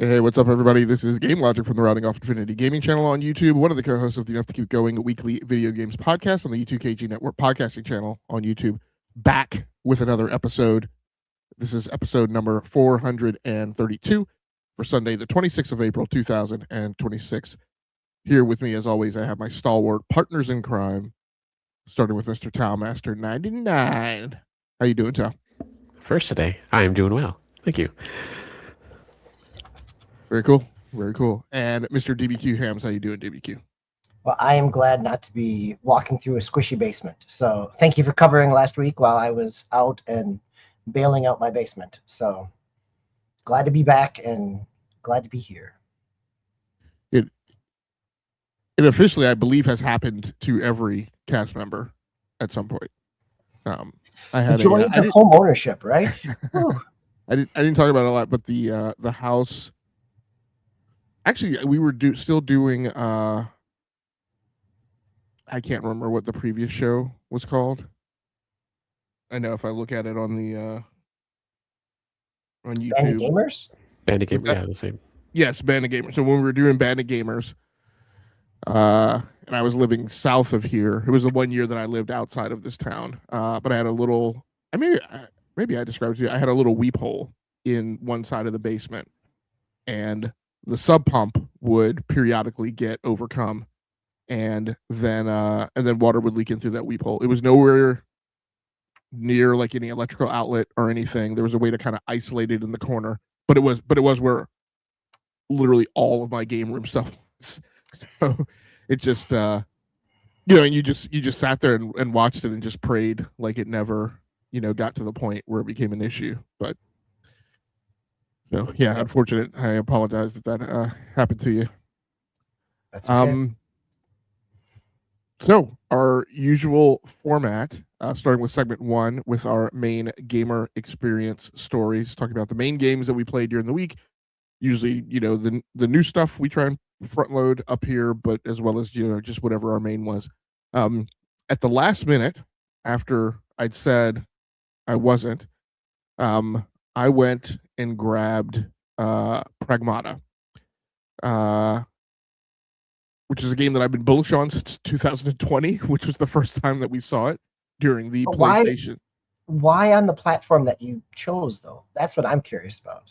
Hey, what's up, everybody? This is Game Logic from the Rounding Off Infinity Gaming channel on YouTube, one of the co-hosts of the Enough to Keep Going weekly video games podcast on the U2KG Network podcasting channel on YouTube, back with another episode. This is episode number 432 for Sunday, the 26th of April, 2026. Here with me, as always, I have my stalwart partners in crime, starting with Mr. Towmaster 99. How you doing, Tow? First today, I am doing well. Thank you. Very cool. Very cool. And Mr. DBQ Hams, how you doing, DBQ? Well, I am glad not to be walking through a squishy basement. So thank you for covering last week while I was out and bailing out my basement. So glad to be back and glad to be here. It officially, I believe, has happened to every cast member at some point. I had the joys of home ownership, right? I didn't talk about it a lot, but the house. Actually, we were still doing. I can't remember what the previous show was called. I know if I look at it on the on YouTube. Bandit Gamers. Bandit Gamers, yeah, the same. Yes, Bandit Gamers. So when we were doing Bandit Gamers, and I was living south of here. It was the 1 year that I lived outside of this town. But I had a little. Maybe I described it to you. I had a little weep hole in one side of the basement, and the sub pump would periodically get overcome, and then water would leak in through that weep hole. It was nowhere near like any electrical outlet or anything. There was a way to kind of isolate it in the corner, but it was where literally all of my game room stuff was. So it just and you just sat there and watched it and just prayed like it never got to the point where it became an issue. But so yeah, unfortunate. I apologize that happened to you. That's okay. So our usual format, starting with segment 1 with our main gamer experience stories, talking about the main games that we played during the week. Usually, the new stuff we try and front load up here, but as well as just whatever our main was. At the last minute, after I'd said I wasn't, I went and grabbed Pragmata, which is a game that I've been bullish on since 2020, which was the first time that we saw it during the PlayStation. Why on the platform that you chose, though? That's what I'm curious about.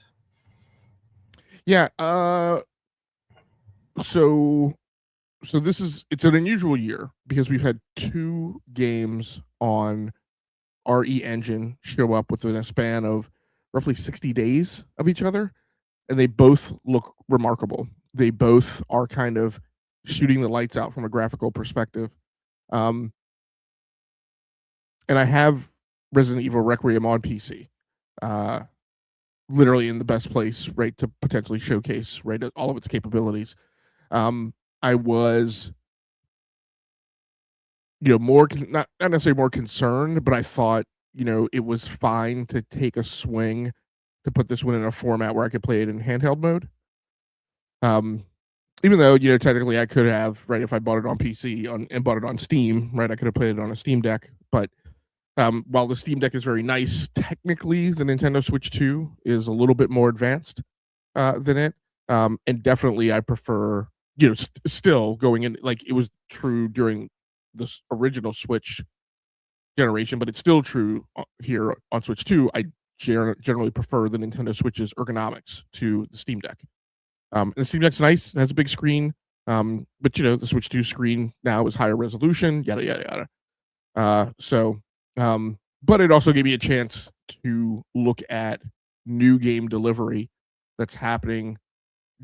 Yeah. So it's an unusual year because we've had 2 games on RE Engine show up within a span of roughly 60 days of each other, and they both look remarkable. They both are kind of shooting the lights out from a graphical perspective. And I have Resident Evil Requiem on PC, literally in the best place, right, to potentially showcase, right, all of its capabilities. I was, more, not necessarily more concerned, but I thought, it was fine to take a swing to put this one in a format where I could play it in handheld mode. Even though, technically I could have, right, if I bought it on PC and bought it on Steam, right, I could have played it on a Steam Deck. But while the Steam Deck is very nice, technically the Nintendo Switch 2 is a little bit more advanced than it. And definitely I prefer, still going in, like it was true during this original Switch generation, but it's still true here on Switch 2. I generally prefer the Nintendo Switch's ergonomics to the Steam Deck. The Steam Deck's nice, it has a big screen, but the Switch 2 screen now is higher resolution, yada yada yada. But it also gave me a chance to look at new game delivery that's happening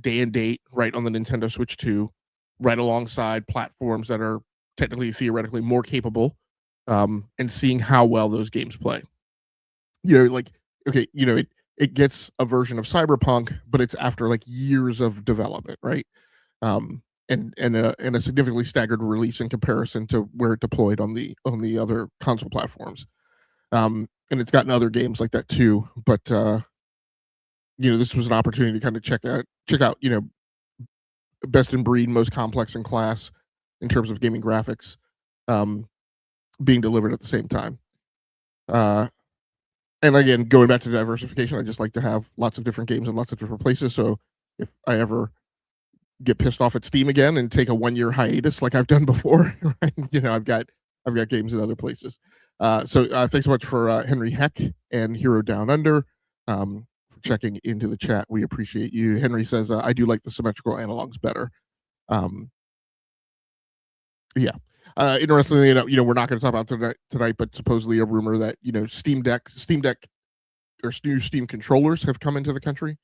day and date right on the Nintendo Switch 2, right alongside platforms that are technically theoretically more capable, and seeing how well those games play. It gets a version of Cyberpunk, but it's after like years of development, right? And a significantly staggered release in comparison to where it deployed on the other console platforms. And it's gotten other games like that too. But this was an opportunity to kind of check out, best in breed, most complex in class in terms of gaming graphics, being delivered at the same time. And again, going back to diversification, I just like to have lots of different games in lots of different places. So if I ever get pissed off at Steam again and take a 1-year hiatus like I've done before. Right? I've got games in other places. So thanks so much for Henry Heck and Hero Down Under for checking into the chat. We appreciate you. Henry says, I do like the symmetrical analogs better. Yeah. Interestingly enough, we're not going to talk about tonight, but supposedly a rumor that Steam Deck or new Steam controllers have come into the country,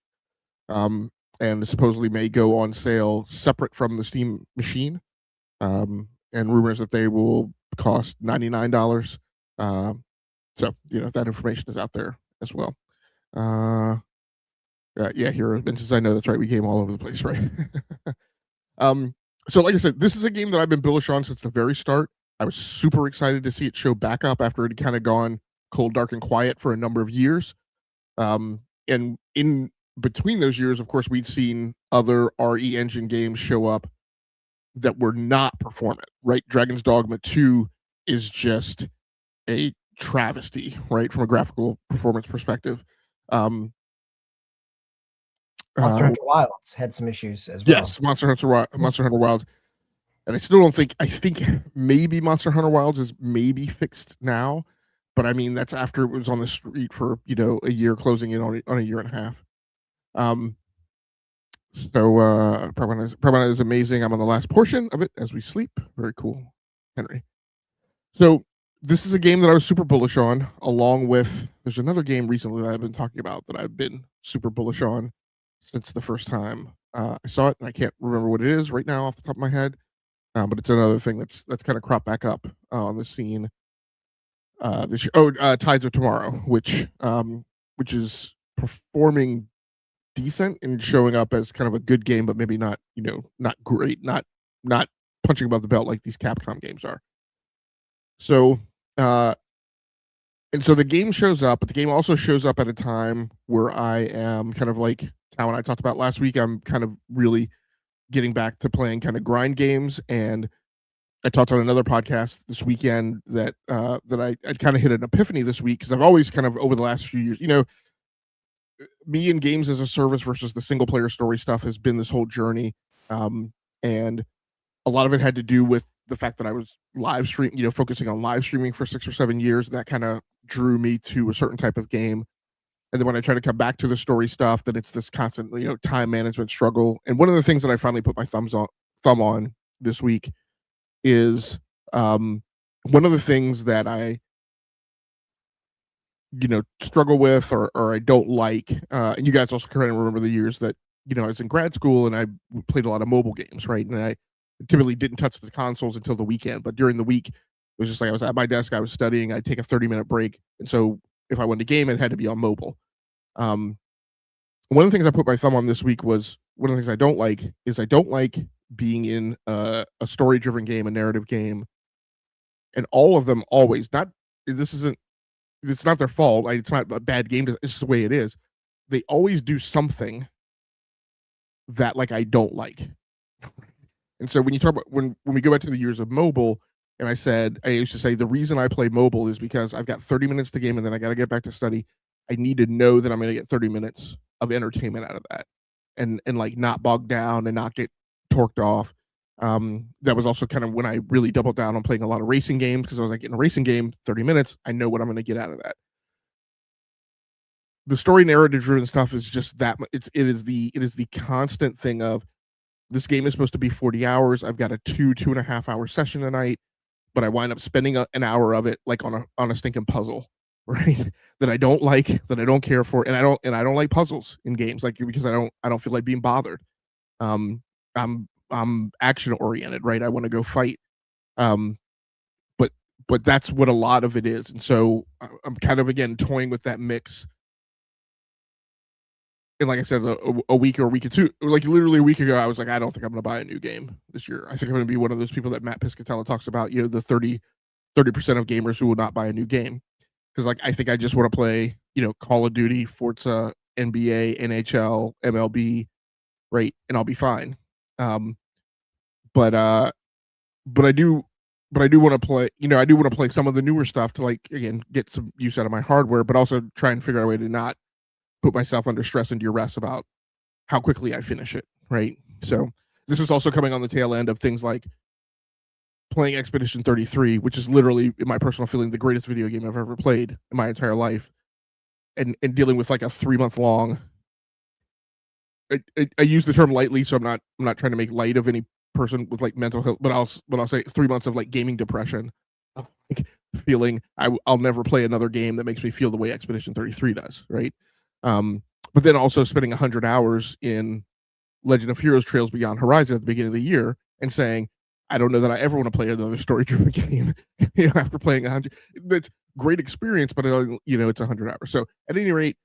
and supposedly may go on sale separate from the Steam machine, and rumors that they will cost $99. So that information is out there as well. Yeah, Hero mentions, I know that's right. We game all over the place, right? So like I said, this is a game that I've been bullish on since the very start. I was super excited to see it show back up after it had kind of gone cold, dark, and quiet for a number of years. And in between those years, of course, we'd seen other RE Engine games show up that were not performant, right? Dragon's Dogma 2 is just a travesty, right, from a graphical performance perspective. Monster Hunter Wilds had some issues as well. Yes, Monster Hunter Wilds. And I still don't think, I think maybe Monster Hunter Wilds is maybe fixed now, but I mean, that's after it was on the street for, a year, closing in on a year and a half. So Pragmata is amazing. I'm on the last portion of it as we sleep. Very cool, Henry. So this is a game that I was super bullish on, along with, there's another game recently that I've been talking about that I've been super bullish on since the first time I saw it, and I can't remember what it is right now off the top of my head, but it's another thing that's kind of cropped back up on the scene this year. Tides of Tomorrow, which is performing decent and showing up as kind of a good game, but maybe not not great, not punching above the belt like these Capcom games are. So and so the game shows up, but the game also shows up at a time where I am kind of like how when I talked about last week, I'm kind of really getting back to playing kind of grind games. And I talked on another podcast this weekend that I kind of hit an epiphany this week, because I've always kind of over the last few years, me and games as a service versus the single player story stuff has been this whole journey. And a lot of it had to do with the fact that I was focusing on live streaming for 6 or 7 years, and that kind of drew me to a certain type of game. And then when I try to come back to the story stuff, then it's this constant, time management struggle. And one of the things that I finally put my thumb on this week is one of the things that I struggle with or I don't like. And you guys also kind of remember the years that I was in grad school and I played a lot of mobile games, right? And I typically didn't touch the consoles until the weekend, but during the week it was just like I was at my desk, I was studying, I'd take a 30-minute break, and so if I wanted to game, it had to be on mobile. One of the things I put my thumb on this week was one of the things I don't like being in a story-driven game, a narrative game, and all of them always it's not their fault. It's not a bad game. It's just the way it is. They always do something that I don't like. And so when you talk about when we go back to the years of mobile, and I used to say the reason I play mobile is because I've got 30 minutes to game and then I got to get back to study. I need to know that I'm going to get 30 minutes of entertainment out of that, and not bog down and not get torqued off. That was also kind of when I really doubled down on playing a lot of racing games, because I was like, in a racing game, 30 minutes, I know what I'm going to get out of that. The story narrative driven stuff is just that it is the constant thing of, this game is supposed to be 40 hours. I've got a 2.5 hour session a night, but I wind up spending an hour of it on a stinking puzzle, right? that I don't like, that I don't care for, and I don't like puzzles in games, because I don't feel like being bothered. I'm action oriented, right? I want to go fight. But that's what a lot of it is, and so I'm kind of again toying with that mix. And like I said, a week or two, literally a week ago, I was like, I don't think I'm going to buy a new game this year. I think I'm going to be one of those people that Matt Piscatella talks about, the 30% of gamers who will not buy a new game. Because I think I just want to play, Call of Duty, Forza, NBA, NHL, MLB, right? And I'll be fine. But I do want to play, I do want to play some of the newer stuff to again, get some use out of my hardware, but also try and figure out a way to not put myself under stress and duress about how quickly I finish it, right? So this is also coming on the tail end of things like playing Expedition 33, which is literally, in my personal feeling, the greatest video game I've ever played in my entire life, and dealing with like a 3-month long. I use the term lightly, so I'm not trying to make light of any person with like mental health, but I'll say 3 months of like gaming depression, of like feeling I'll never play another game that makes me feel the way Expedition 33 does, right? But then also spending 100 hours in Legend of Heroes Trails Beyond Horizon at the beginning of the year and saying, I don't know that I ever want to play another story-driven game, after playing 100. That's great experience, but it's 100 hours. So at any rate,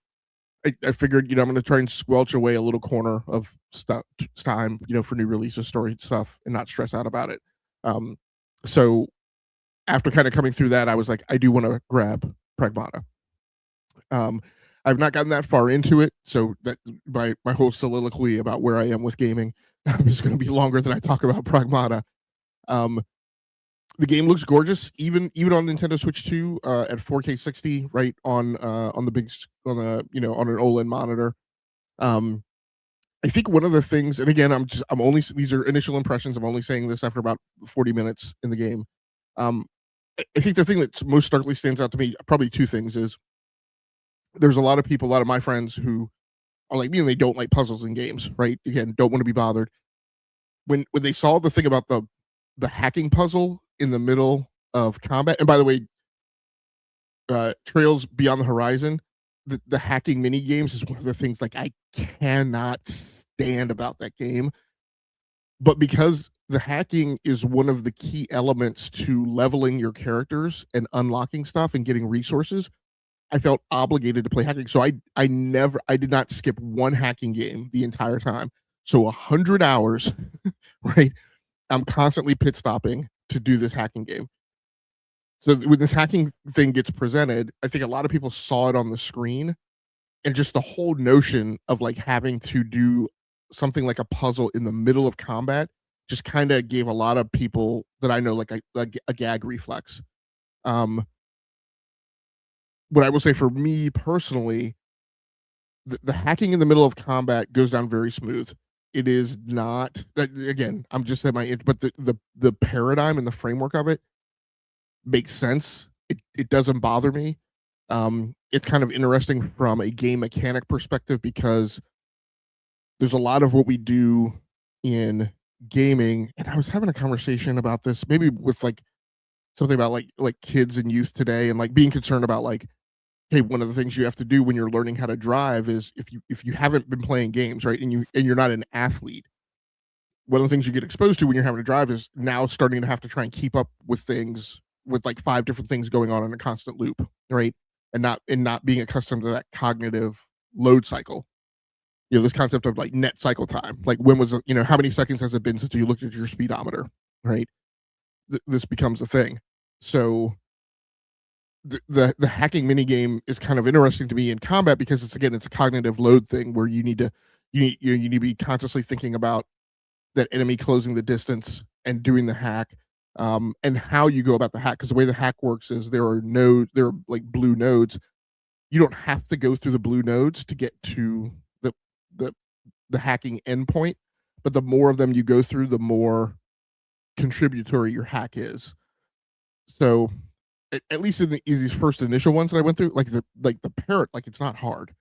I figured, I'm going to try and squelch away a little corner of time, for new releases, story stuff, and not stress out about it. So after kind of coming through that, I was like, I do want to grab Pragmata. I've not gotten that far into it, so that my whole soliloquy about where I am with gaming is going to be longer than I talk about Pragmata. The game looks gorgeous, even on Nintendo Switch 2 at 4K 60, right on the big on an OLED monitor. I think one of the things, and again, I'm only, these are initial impressions. I'm only saying this after about 40 minutes in the game. I think the thing that most starkly stands out to me, probably two things, is there's a lot of my friends who are like me and they don't like puzzles in games, right? Again, don't want to be bothered. When they saw the thing about the hacking puzzle in the middle of combat, and by the way, Trails Beyond the Horizon, the hacking mini games is one of the things like I cannot stand about that game. But because the hacking is one of the key elements to leveling your characters and unlocking stuff and getting resources, I felt obligated to play hacking. So I did not skip one hacking game the entire time. So 100 hours, right? I'm constantly pit stopping to do this hacking game. So when this hacking thing gets presented, I think a lot of people saw it on the screen, and just the whole notion of like having to do something like a puzzle in the middle of combat just kind of gave a lot of people that I know like a gag reflex. What I will say for me personally, the hacking in the middle of combat goes down very smooth. It is not, again, I'm just at my, but the paradigm and the framework of it makes sense. It doesn't bother me. It's kind of interesting from a game mechanic perspective because there's a lot of what we do in gaming, and I was having a conversation about this maybe with like something about like kids and youth today, and like being concerned about like, hey, one of the things you have to do when you're learning how to drive is if you haven't been playing games, right, and you're not an athlete, one of the things you get exposed to when you're having to drive is now starting to have to try and keep up with things with like 5 different things going on in a constant loop, right? And not being accustomed to that cognitive load cycle. This concept of like net cycle time, like when was how many seconds has it been since you looked at your speedometer, right? This becomes a thing. So the hacking mini game is kind of interesting to me in combat because it's a cognitive load thing where you need to be consciously thinking about that enemy closing the distance and doing the hack, and how you go about the hack, because the way the hack works is there are like blue nodes. You don't have to go through the blue nodes to get to the hacking endpoint, but the more of them you go through, the more contributory your hack is. So at least in these first initial ones that I went through, like the parrot, like it's not hard.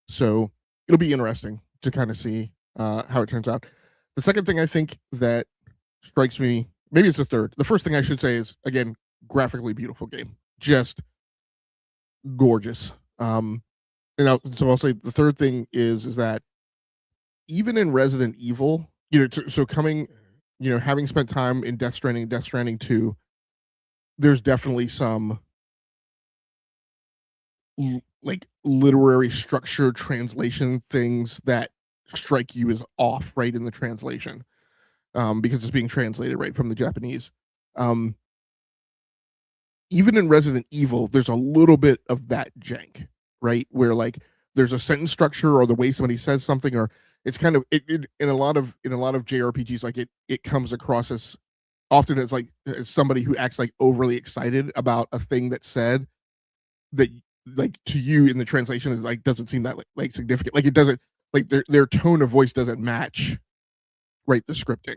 So it'll be interesting to kind of see how it turns out. The second thing I think that strikes me, maybe it's the third. The first thing I should say is, again, graphically beautiful game, just gorgeous. So I'll say the third thing is that even in Resident Evil, so coming, having spent time in Death Stranding 2, there's definitely some like literary structure translation things that strike you as off, right, in the translation, because it's being translated right from the Japanese. Even in Resident Evil, there's a little bit of that jank, right, where like there's a sentence structure or the way somebody says something, or it's kind of it in a lot of JRPGs, like it comes across as often as like as somebody who acts like overly excited about a thing that's said that like to you in the translation is like doesn't seem that like significant, like it doesn't, like their tone of voice doesn't match, right, the scripting.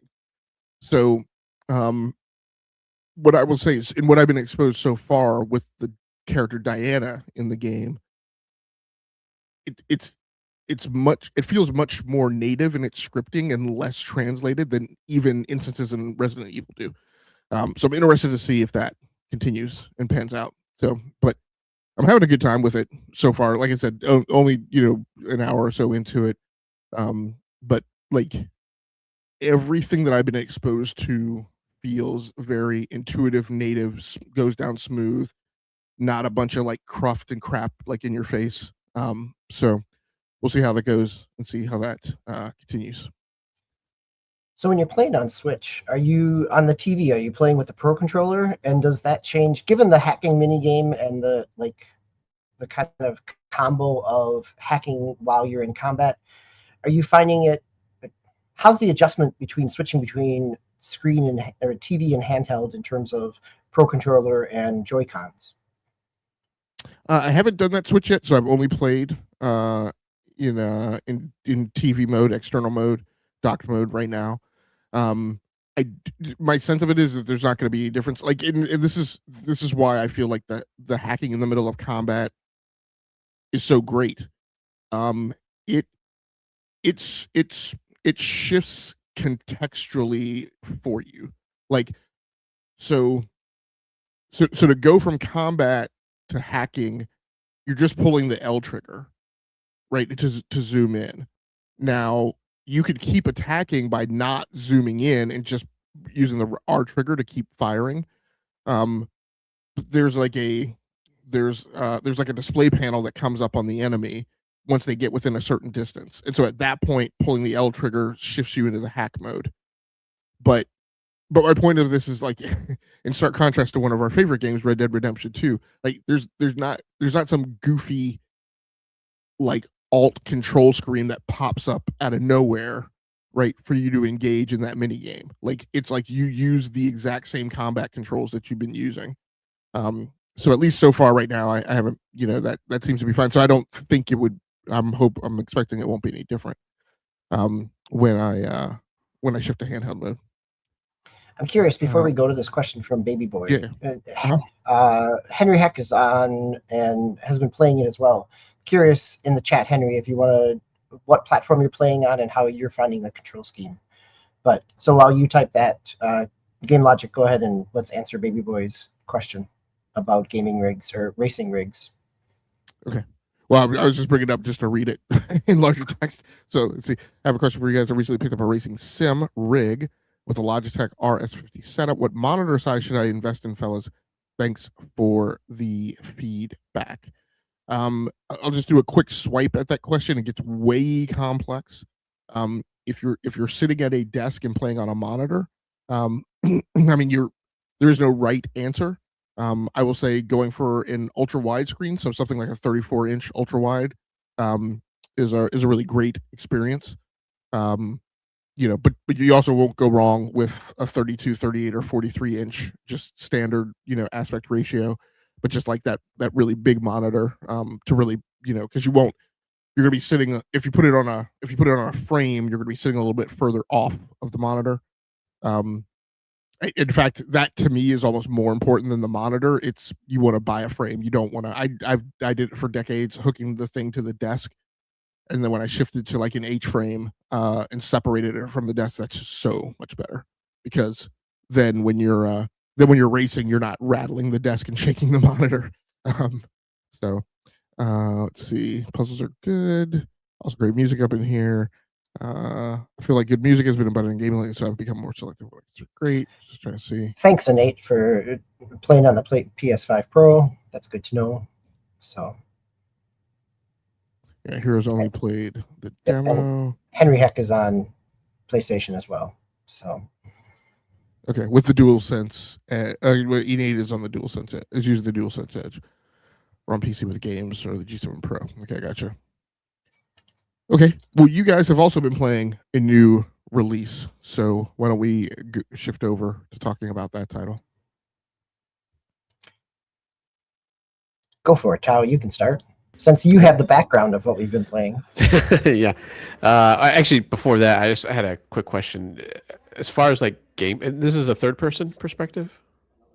So, what I will say is, in what I've been exposed so far with the character Diana in the game, it's it feels much more native in its scripting and less translated than even instances in Resident Evil do. So I'm interested to see if that continues and pans out. So, but I'm having a good time with it so far. Like I said, only an hour or so into it, but like everything that I've been exposed to feels very intuitive, native, goes down smooth, not a bunch of like cruft and crap like in your face. So we'll see how that goes and see how that continues. So when you're playing on Switch, are you on the TV? Are you playing with the Pro Controller? And does that change, given the hacking mini game and the kind of combo of hacking while you're in combat? Are you finding it? How's the adjustment between switching between screen and or TV and handheld in terms of Pro Controller and Joy-Cons? I haven't done that switch yet, so I've only played in TV mode, external mode, docked mode right now. My sense of it is that there's not going to be any difference. Like, this is why I feel like the hacking in the middle of combat is so great. It shifts contextually for you. Like, so to go from combat to hacking, you're just pulling the L trigger, right, to zoom in. Now you could keep attacking by not zooming in and just using the R trigger to keep firing. There's like a display panel that comes up on the enemy once they get within a certain distance, and so at that point, pulling the L trigger shifts you into the hack mode. But my point of this is, like, in stark contrast to one of our favorite games, Red Dead Redemption 2, like there's not some goofy like alt control screen that pops up out of nowhere, right, for you to engage in that mini game. Like, it's like you use the exact same combat controls that you've been using. So at least so far right now, I haven't, that seems to be fine. So I don't think it would. I'm expecting it won't be any different when I shift to handheld mode. I'm curious, before we go to this question from Baby Boy. Yeah. Henry Heck is on and has been playing it as well. Curious in the chat, Henry, if you want to, what platform you're playing on and how you're finding the control scheme. But so while you type that, Game Logic, go ahead and let's answer Baby Boy's question about gaming rigs or racing rigs. Okay. Well, I was just bringing it up just to read it in larger text. So let's see. I have a question for you guys. I recently picked up a racing sim rig with a Logitech RS50 setup. What monitor size should I invest in, fellas? Thanks for the feedback. I'll just do a quick swipe at that question. It gets way complex. If you're sitting at a desk and playing on a monitor, I mean, there is no right answer. I will say going for an ultra wide screen, so something like a 34-inch ultra wide, is a really great experience. But you also won't go wrong with a 32, 38, or 43-inch just standard, aspect ratio. But just like that really big monitor, to really, because you're gonna be sitting, if you put it on a frame, you're gonna be sitting a little bit further off of the monitor. In fact, that to me is almost more important than the monitor. It's, you want to buy a frame. You don't want to. I did it for decades, hooking the thing to the desk, and then when I shifted to like an H frame and separated it from the desk, that's just so much better, because then when you're racing, you're not rattling the desk and shaking the monitor. Let's see. Puzzles are good. Also great music up in here. I feel like good music has been embedded in gaming lately, so I've become more selective. It's great. Just trying to see. Thanks, Innate, for playing on the PS5 Pro. That's good to know. So, yeah, Heroes only played the demo. Henry Heck is on PlayStation as well. So, okay, with the DualSense, Innate is on the DualSense. Is using the DualSense Edge, or on PC with games, or the G7 Pro. Okay, gotcha. Okay, well, you guys have also been playing a new release, so why don't we shift over to talking about that title? Go for it, Tao. You can start. Since you have the background of what we've been playing. Yeah. Actually, before that, I had a quick question. As far as like game, and this is a third person perspective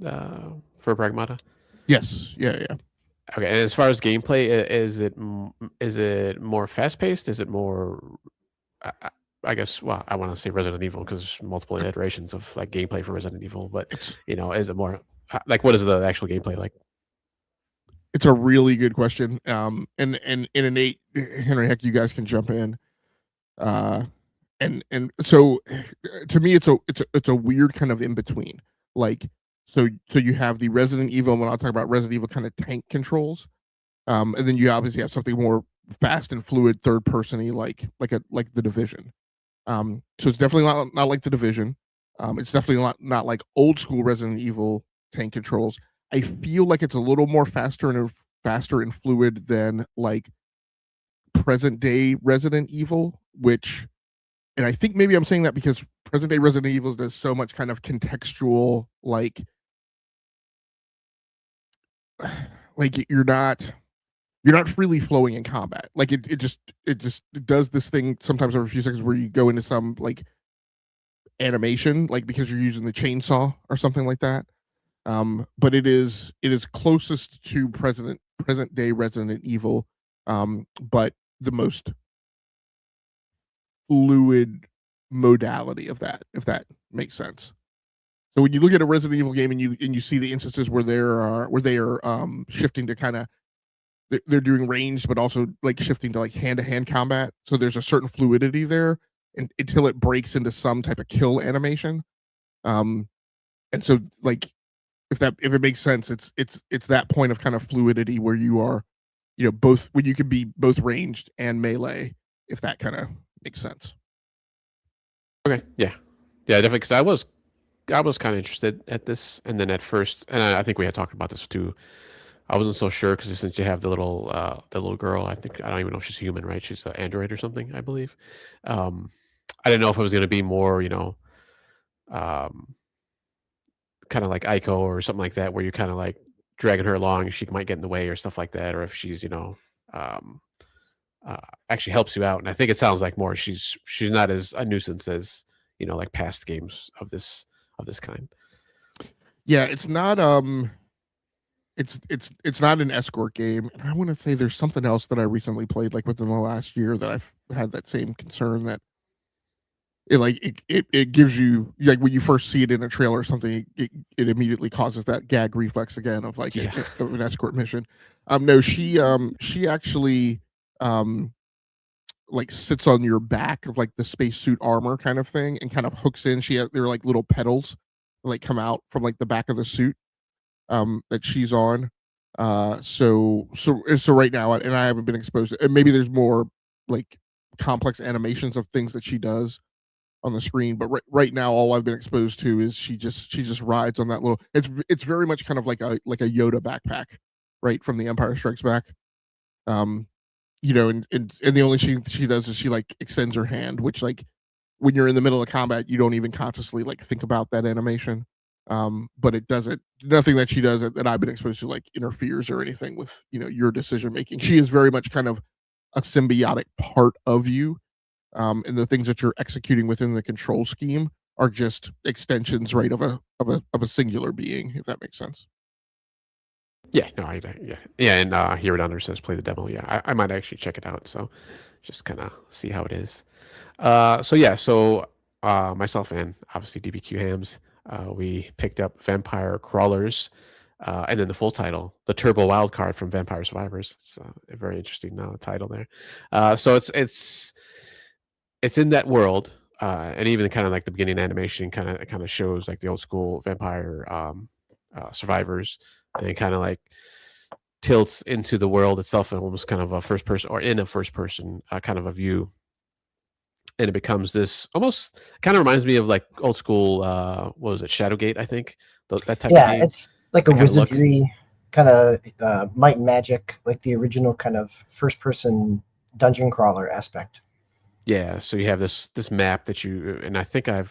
for Pragmata. Yes. Yeah. Okay, and as far as gameplay, is it more fast paced? Is it more? I guess. Well, I want to say Resident Evil because there's multiple iterations of like gameplay for Resident Evil, but It's is it more like what is the actual gameplay like? it's a really good question. And in Nate, Henry, heck, you guys can jump in. And so to me, it's a weird kind of in between. Like, so you have the Resident Evil. When I'll talk about Resident Evil, kind of tank controls. And then you obviously have something more fast and fluid, third persony, like the Division. So it's definitely not like the Division. It's definitely not like old school Resident Evil tank controls. I feel like it's a little more faster and fluid than like present day Resident Evil, which, and I think maybe I'm saying that because present day Resident Evil does so much kind of contextual, like you're not freely flowing in combat. Like it just does this thing sometimes over a few seconds where you go into some like animation, like because you're using the chainsaw or something like that. But it is closest to present day Resident Evil, but the most fluid modality of that, if that makes sense. So when you look at a Resident Evil game and you see the instances where they are shifting to kind of, they're doing ranged, but also like shifting to like hand-to-hand combat. So there's a certain fluidity there, and until it breaks into some type of kill animation. And so like if it makes sense, it's that point of kind of fluidity where you are, both, when you can be both ranged and melee, if that kind of makes sense. Okay, yeah, definitely. Because I was kind of interested at this, and then at first, and I think we had talked about this too. I wasn't so sure because since you have the little girl, I don't even know if she's human, right? She's an android or something, I believe. I didn't know if it was going to be more, kind of like Ico or something like that, where you're kind of like dragging her along, she might get in the way or stuff like that, or if she's, um, actually helps you out. And I think it sounds like more she's not as a nuisance as like past games of this kind. Yeah, it's not it's not an escort game, and I want to say there's something else that I recently played like within the last year that I've had that same concern that it gives you, like when you first see it in a trailer or something, it immediately causes that gag reflex again of like of an escort mission. No, she actually like sits on your back of like the spacesuit armor kind of thing and kind of hooks in. They're like little pedals that, like, come out from like the back of the suit that she's on. So right now, and I haven't been exposed to, and maybe there's more like complex animations of things that she does on the screen, but right now all I've been exposed to is she just rides on that little, it's very much kind of like a Yoda backpack, right, from the Empire Strikes Back. And the only she does is she like extends her hand, which, like, when you're in the middle of combat, you don't even consciously like think about that animation. But it doesn't, nothing that she does that I've been exposed to like interferes or anything with your decision making. She is very much kind of a symbiotic part of you, and the things that you're executing within the control scheme are just extensions, right, of a singular being, if that makes sense. Yeah, no, and here it under says play the demo. Yeah, I might actually check it out. So just kind of see how it is. So myself and obviously DBQ Hams, we picked up Vampire Crawlers, and then the full title, the Turbo Wildcard from Vampire Survivors. It's a very interesting title there. So it's in that world, and even kind of like the beginning animation kind of shows like the old school vampire survivors, and it kind of like tilts into the world itself and almost kind of a first person, or in a first person kind of a view, and it becomes this almost kind of reminds me of like old school what was it, Shadowgate, I think, that type of game. It's like a wizardry kind of Might and Magic, like the original kind of first person dungeon crawler aspect. Yeah, so you have this map that you, and I think I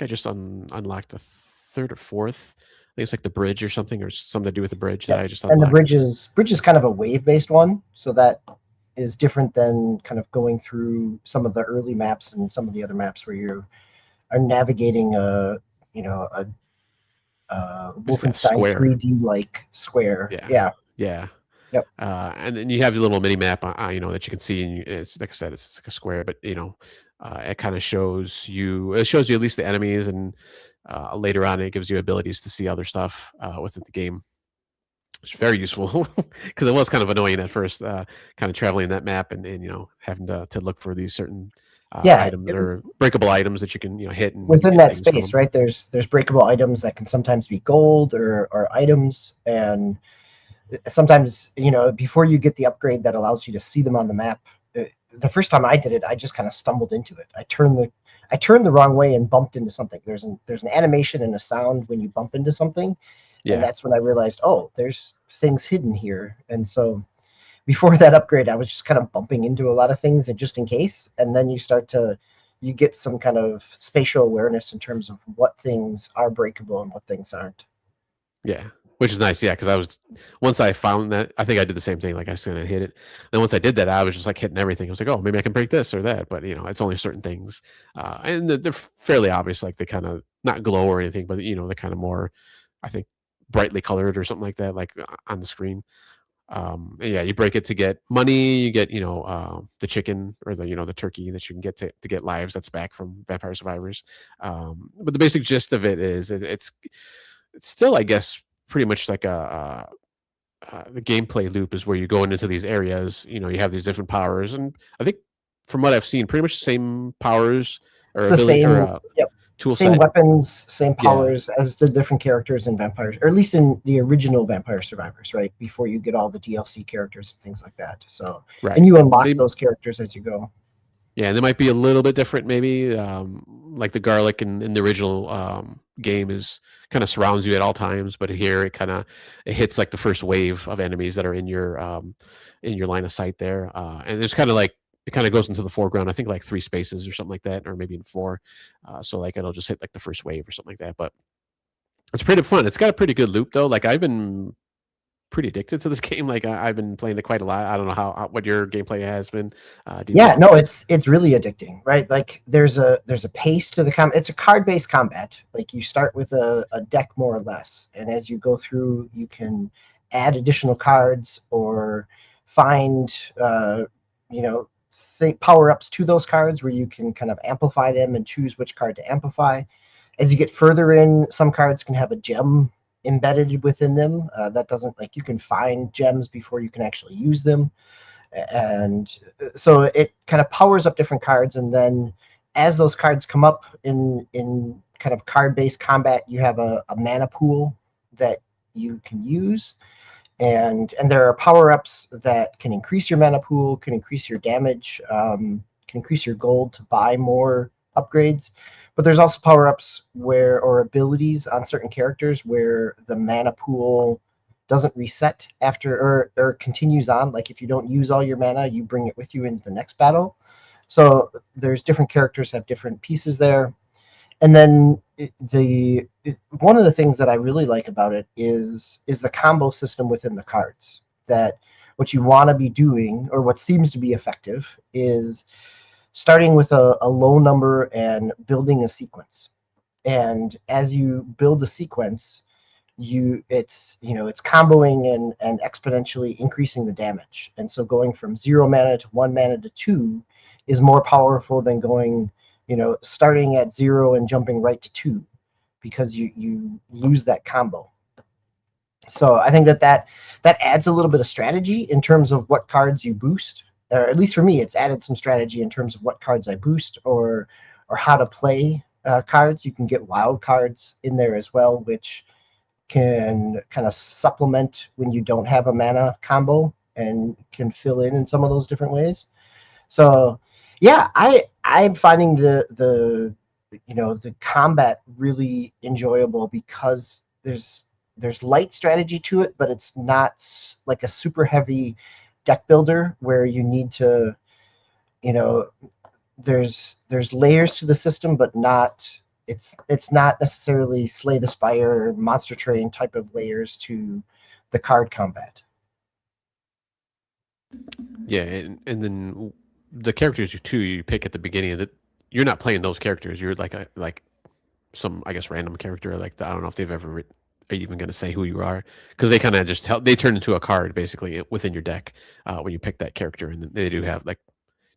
just unlocked the third or fourth think it's like the bridge or something, or something to do with the bridge Yeah. that I just And the unlocked. bridge is kind of a wave-based one, so that is different than kind of going through some of the early maps and some of the other maps where you are navigating a Basically a Wolfenstein square. 3D like square. Yeah. Yeah. Yeah. Yep. And then you have your little mini map, you know, that you can see, and it's like I said, it's like a square, but you know, it kind of shows you. It shows you at least the enemies, and later on, it gives you abilities to see other stuff within the game. It's very useful because it was kind of annoying at first, kind of traveling that map and you know having to look for these certain Yeah. items or breakable items that you can hit and Within get that things from space, them. right? There's breakable items that can sometimes be gold or items, and sometimes before you get the upgrade that allows you to see them on the map. The first time I did it, I just kind of stumbled into it. I turned the wrong way and bumped into something. There's an animation and a sound when you bump into something, and Yeah, that's when I realized, oh, there's things hidden here. And so before that upgrade, I was just kind of bumping into a lot of things and just in case. And then you get some kind of spatial awareness in terms of what things are breakable and what things aren't. yeah, which is nice. Yeah, because once I found that, I think I did the same thing. Like I was gonna hit it, and once I did that, I was just like hitting everything. I was like, oh, maybe I can break this or that, but you know, it's only certain things, and they're fairly obvious. Like they kind of not glow or anything, but you know, they're kind of more, I think, brightly colored or something like that, like on the screen. And yeah, you break it to get money. You get the chicken or the turkey that you can get to get lives that's back from Vampire Survivors. But the basic gist of it is it's still, I guess, pretty much like the gameplay loop is where you go into these areas. You know, you have these different powers, and I think from what I've seen, pretty much the same powers or It's the ability or same. Yep. tool Same set. weapons, same Yeah, powers as the different characters in Vampires, or at least in the original Vampire Survivors, right? Before you get all the DLC characters and things like that. So, and right. you unlock They those characters as you go. Yeah, they might be a little bit different, maybe. Like the garlic in the original game is kind of surrounds you at all times, but here it hits like the first wave of enemies that are in your line of sight there, and it's kind of like it kind of goes into the foreground. I think like 3 spaces or something like that, or maybe in 4. So like it'll just hit like the first wave or something like that. But it's pretty fun. It's got a pretty good loop though. Like I've been pretty addicted to this game. Like I've been playing it quite a lot. I don't know what your gameplay has been. Yeah, no, it's really addicting, right? Like there's a pace to the combat. It's a card-based combat. Like you start with a deck more or less, and as you go through, you can add additional cards or find power-ups to those cards where you can kind of amplify them and choose which card to amplify. As you get further in, some cards can have a gem embedded within them. That doesn't, like, you can find gems before you can actually use them. And so it kind of powers up different cards, and then as those cards come up in kind of card-based combat, you have a mana pool that you can use, and there are power-ups that can increase your mana pool, can increase your damage, can increase your gold to buy more upgrades. But there's also power-ups or abilities on certain characters where the mana pool doesn't reset after or continues on. Like if you don't use all your mana, you bring it with you into the next battle. So there's different characters have different pieces there. And then one of the things that I really like about it is the combo system within the cards. That what you want to be doing, or what seems to be effective, is starting with a low number and building a sequence. And as you build a sequence, it's comboing and exponentially increasing the damage. And so going from 0 mana to 1 mana to 2 is more powerful than going, starting at 0 and jumping right to 2, because you lose that combo. So I think that adds a little bit of strategy in terms of what cards you boost, or at least for me, it's added some strategy in terms of what cards I boost or how to play cards. You can get wild cards in there as well, which can kind of supplement when you don't have a mana combo and can fill in some of those different ways. So yeah, I'm finding the combat really enjoyable because there's light strategy to it, but it's not like a super heavy deck builder where you need to, there's layers to the system, but not it's not necessarily Slay the Spire, Monster Train type of layers to the card combat. Yeah, and then the characters you pick at the beginning of the, you're not playing those characters. You're like some, I guess, random character. Like I don't know if they've ever are you even going to say who you are, because they kind of just they turn into a card basically within your deck when you pick that character, and they do have, like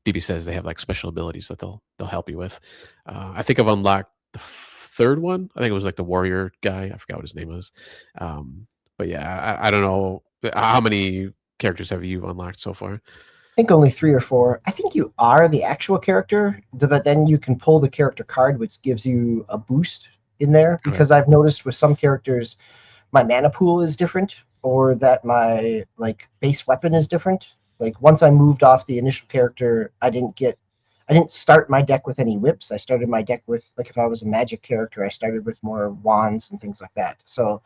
DB says, they have like special abilities that they'll help you with. I think I've unlocked the third one. I think it was like the warrior guy. I forgot what his name was. But yeah, I don't know how many characters have you unlocked so far. I think only 3 or 4. I think you are the actual character, but then you can pull the character card, which gives you a boost in there. Because I've noticed with some characters, my mana pool is different, or that my like base weapon is different. Like once I moved off the initial character, I didn't start my deck with any whips. I started my deck with, like, if I was a magic character, I started with more wands and things like that. So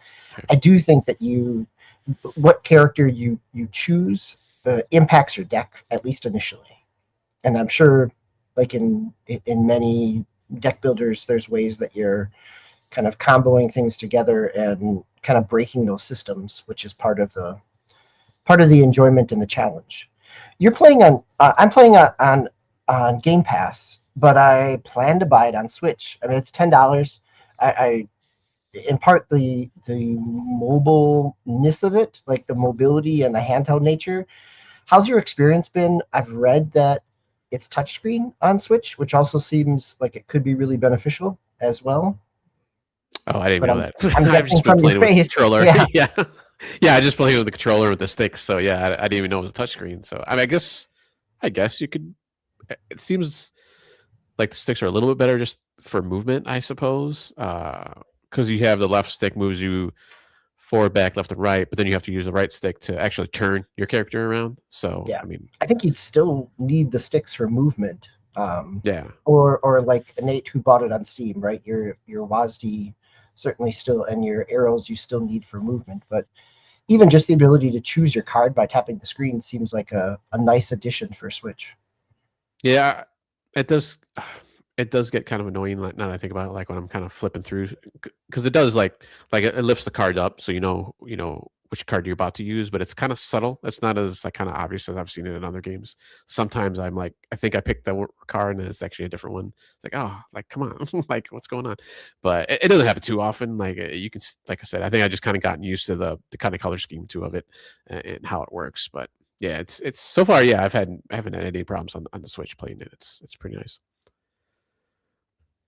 I do think that what character you choose impacts your deck, at least initially. And I'm sure, like in many deck builders, there's ways that you're kind of comboing things together and kind of breaking those systems, which is part of the enjoyment and the challenge. You're playing on I'm playing on Game Pass, but I plan to buy it on Switch. I mean, it's $10. I in part the mobileness of it, like the mobility and the handheld nature. How's your experience been? I've read that it's touchscreen on Switch, which also seems like it could be really beneficial as well. Oh, I didn't even know that. I'm I've just been playing with the controller. Yeah. Yeah, I just playing with the controller with the sticks. So yeah, I didn't even know it was a touchscreen. So I mean, I guess you could. It seems like the sticks are a little bit better just for movement, I suppose, because you have the left stick moves you forward, back, left, and right, but then you have to use the right stick to actually turn your character around. So yeah, I mean, I think you'd still need the sticks for movement. Yeah. Or like Nate, who bought it on Steam, right? Your WASD certainly still, and your arrows you still need for movement, but even just the ability to choose your card by tapping the screen seems like a nice addition for Switch. Yeah, it does. It does get kind of annoying. Like now that I think about it, like when I'm kind of flipping through, because it does like it lifts the card up, so you know which card you're about to use, but it's kind of subtle. It's not as like kind of obvious as I've seen it in other games. Sometimes I'm like, I think I picked the card and it's actually a different one. It's like, oh, like come on, like what's going on? But it doesn't happen too often. Like you can, like I said, I think I just kind of gotten used to the kind of color scheme too of it and how it works. But yeah, it's so far, yeah, I haven't had any problems on the Switch playing it. It's pretty nice.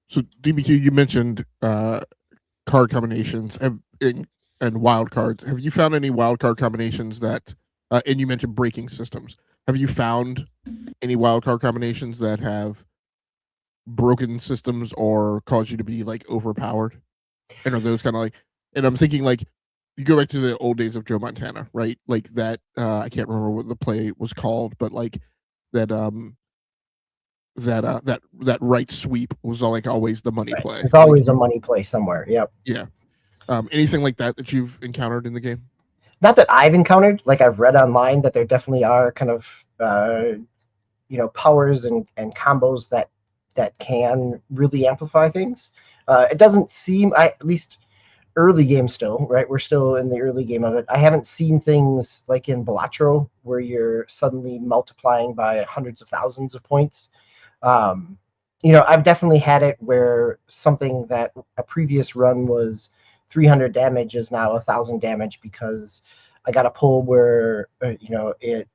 So DBQ, you mentioned card combinations and wild cards. Have you found any wild card combinations that? And you mentioned breaking systems. Have you found any wild card combinations that have broken systems or caused you to be like overpowered? And are those kind of like? And I'm thinking like you go back to the old days of Joe Montana, right? Like that. I can't remember what the play was called, but like that. That right sweep was like always the money play. There's always a money play somewhere. Yep. Yeah. Anything like that you've encountered in the game? Not that I've encountered. Like I've read online that there definitely are kind of powers and combos that can really amplify things. It doesn't seem, at least early game still, right? We're still in the early game of it. I haven't seen things like in Balatro where you're suddenly multiplying by hundreds of thousands of points. I've definitely had it where something that a previous run was 300 damage is now 1,000 damage because I got a pull where it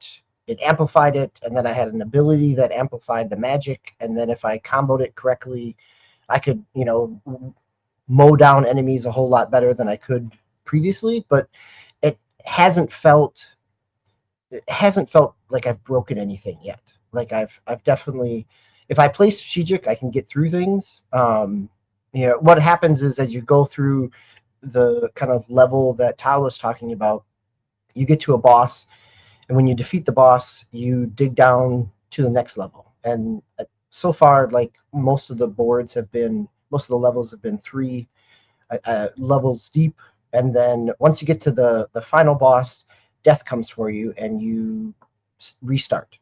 amplified it, and then I had an ability that amplified the magic, and then if I comboed it correctly, I could mow down enemies a whole lot better than I could previously. But it hasn't felt like I've broken anything yet. Like I've definitely, if I play strategic, I can get through things. What happens is as you go through the kind of level that Tao was talking about, you get to a boss, and when you defeat the boss, you dig down to the next level. And so far, like most of the levels have been 3 levels deep. And then once you get to the final boss, death comes for you, and you restart.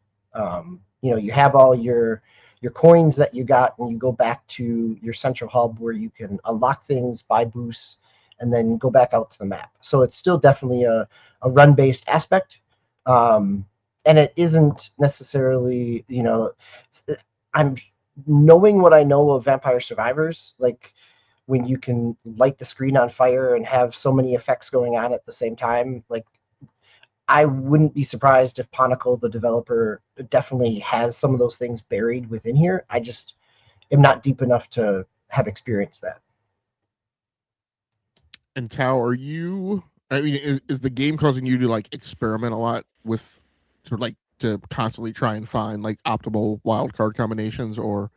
You have all your your coins that you got, and you go back to your central hub where you can unlock things, buy boosts, and then go back out to the map. So it's still definitely a run-based aspect. And it isn't necessarily, I'm knowing what I know of Vampire Survivors, like when you can light the screen on fire and have so many effects going on at the same time, like I wouldn't be surprised if Ponicle, the developer, definitely has some of those things buried within here. I just am not deep enough to have experienced that. And Tao, are you? I mean, is the game causing you to like experiment a lot with, to constantly try and find like optimal wildcard combinations, or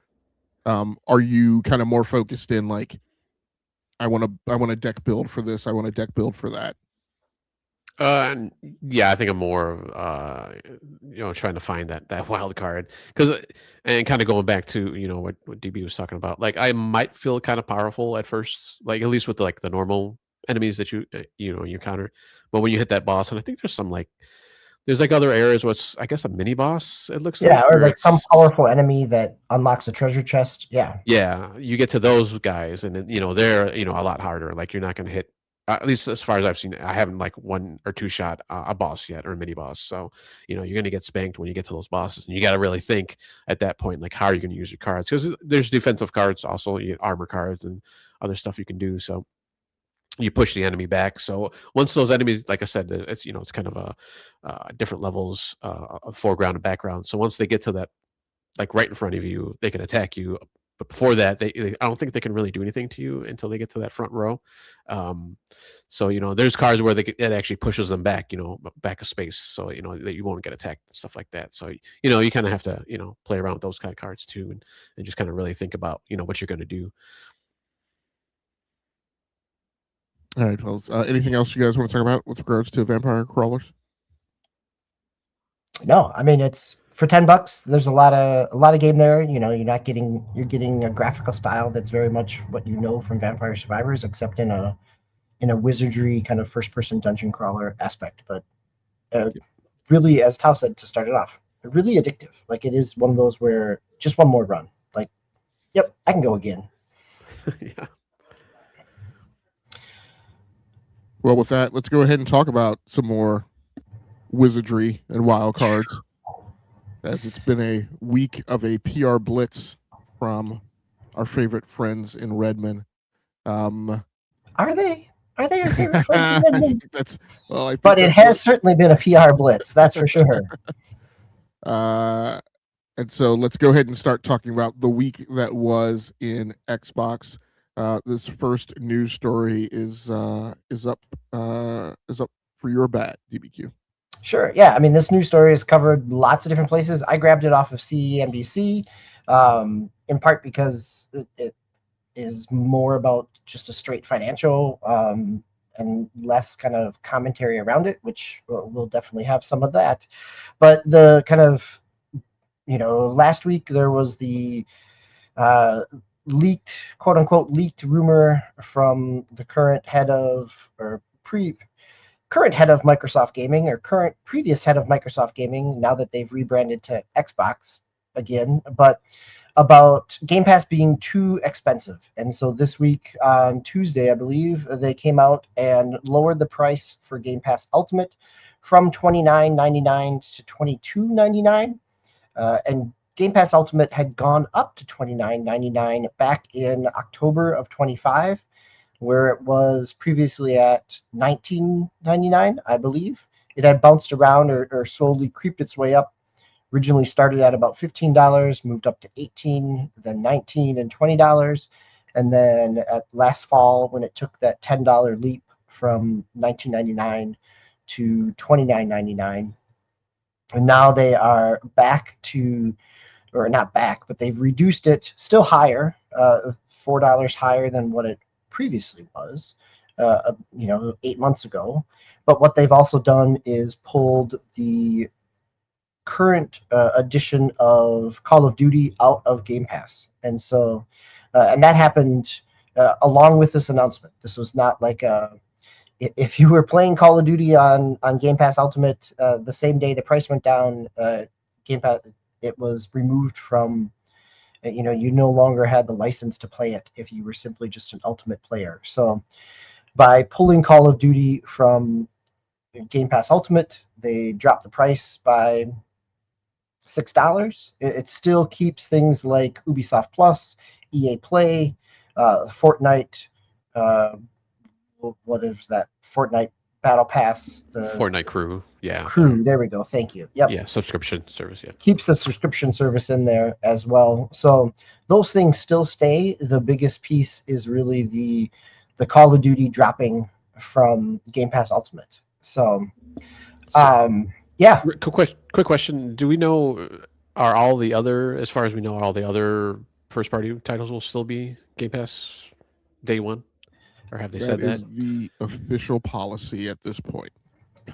are you kind of more focused in like, I want to deck build for this, I want to deck build for that? Yeah, I think I'm more, trying to find that wild card and kind of going back to what DB was talking about. Like I might feel kind of powerful at first, like at least with the normal enemies that you encounter, but when you hit that boss, and I think there's like other areas where it's I guess a mini boss. It looks like, or like some powerful enemy that unlocks a treasure chest. Yeah, you get to those guys, and then they're a lot harder. Like you're not going to hit. At least as far as I've seen, I haven't like 1 or 2 shot a boss yet, or a mini boss. So, you're going to get spanked when you get to those bosses, and you got to really think at that point, like, how are you going to use your cards? Because there's defensive cards also, armor cards and other stuff you can do. So you push the enemy back. So once those enemies, like I said, it's it's kind of different levels of foreground and background. So once they get to that, like right in front of you, they can attack you. But before that, I don't think they can really do anything to you until they get to that front row. So there's cards where it actually pushes them back, back a space, so that you won't get attacked and stuff like that. So you kind of have to play around with those kind of cards too, and just kind of really think about what you're going to do. All right, fellas. Anything else you guys want to talk about with regards to Vampire Crawlers? No, I mean it's for $10. There's a lot of game there. You're getting a graphical style that's very much what you know from Vampire Survivors, except in a wizardry kind of first-person dungeon crawler aspect. But really, as Tao said to start it off, really addictive. Like it is one of those where just one more run. Like, yep, I can go again. Yeah. Well, with that, let's go ahead and talk about some more wizardry and wild cards, as it's been a week of a PR blitz from our favorite friends in Redmond. Are they our favorite friends in Redmond? But it has certainly been a PR blitz, that's for sure. And so let's go ahead and start talking about the week that was in Xbox. This first news story is up for your bat, DBQ. Sure. Yeah. I mean, this news story is covered lots of different places. I grabbed it off of CNBC, in part because it is more about just a straight financial and less kind of commentary around it, which we'll definitely have some of that. But the kind of, last week there was the leaked, quote unquote, leaked rumor from the current head of, or current head of Microsoft Gaming, or previous head of Microsoft Gaming, now that they've rebranded to Xbox again, but about Game Pass being too expensive. And so this week on Tuesday, I believe, they came out and lowered the price for Game Pass Ultimate from $29.99 to $22.99. And Game Pass Ultimate had gone up to $29.99 back in October of 25, where it was previously at $19.99, I believe. It had bounced around or slowly creeped its way up. Originally started at about $15, moved up to $18, then $19 and $20. And then at last fall, when it took that $10 leap from $19.99 to $29.99, and now they are back to, or not back, but they've reduced it still higher, $4 higher than what it previously was, 8 months ago. But what they've also done is pulled the current edition of Call of Duty out of Game Pass. And so, and that happened along with this announcement. This was not like if you were playing Call of Duty on Game Pass Ultimate the same day the price went down, Game Pass, it was removed from You no longer had the license to play it if you were simply just an Ultimate player. So by pulling Call of Duty from Game Pass Ultimate, they dropped the price by $6. It still keeps things like Ubisoft Plus, EA Play, Fortnite. What is that? Fortnite Battle Pass. The Fortnite Crew. Yeah. Crew. There we go. Thank you. Yep. Yeah. Subscription service. Yeah. Keeps the subscription service in there as well. So those things still stay. The biggest piece is really the Call of Duty dropping from Game Pass Ultimate. So yeah. Quick question. Do we know, are all the other, as far as we know, all the other first party titles will still be Game Pass day one? Or have they said That that? is the official policy at this point.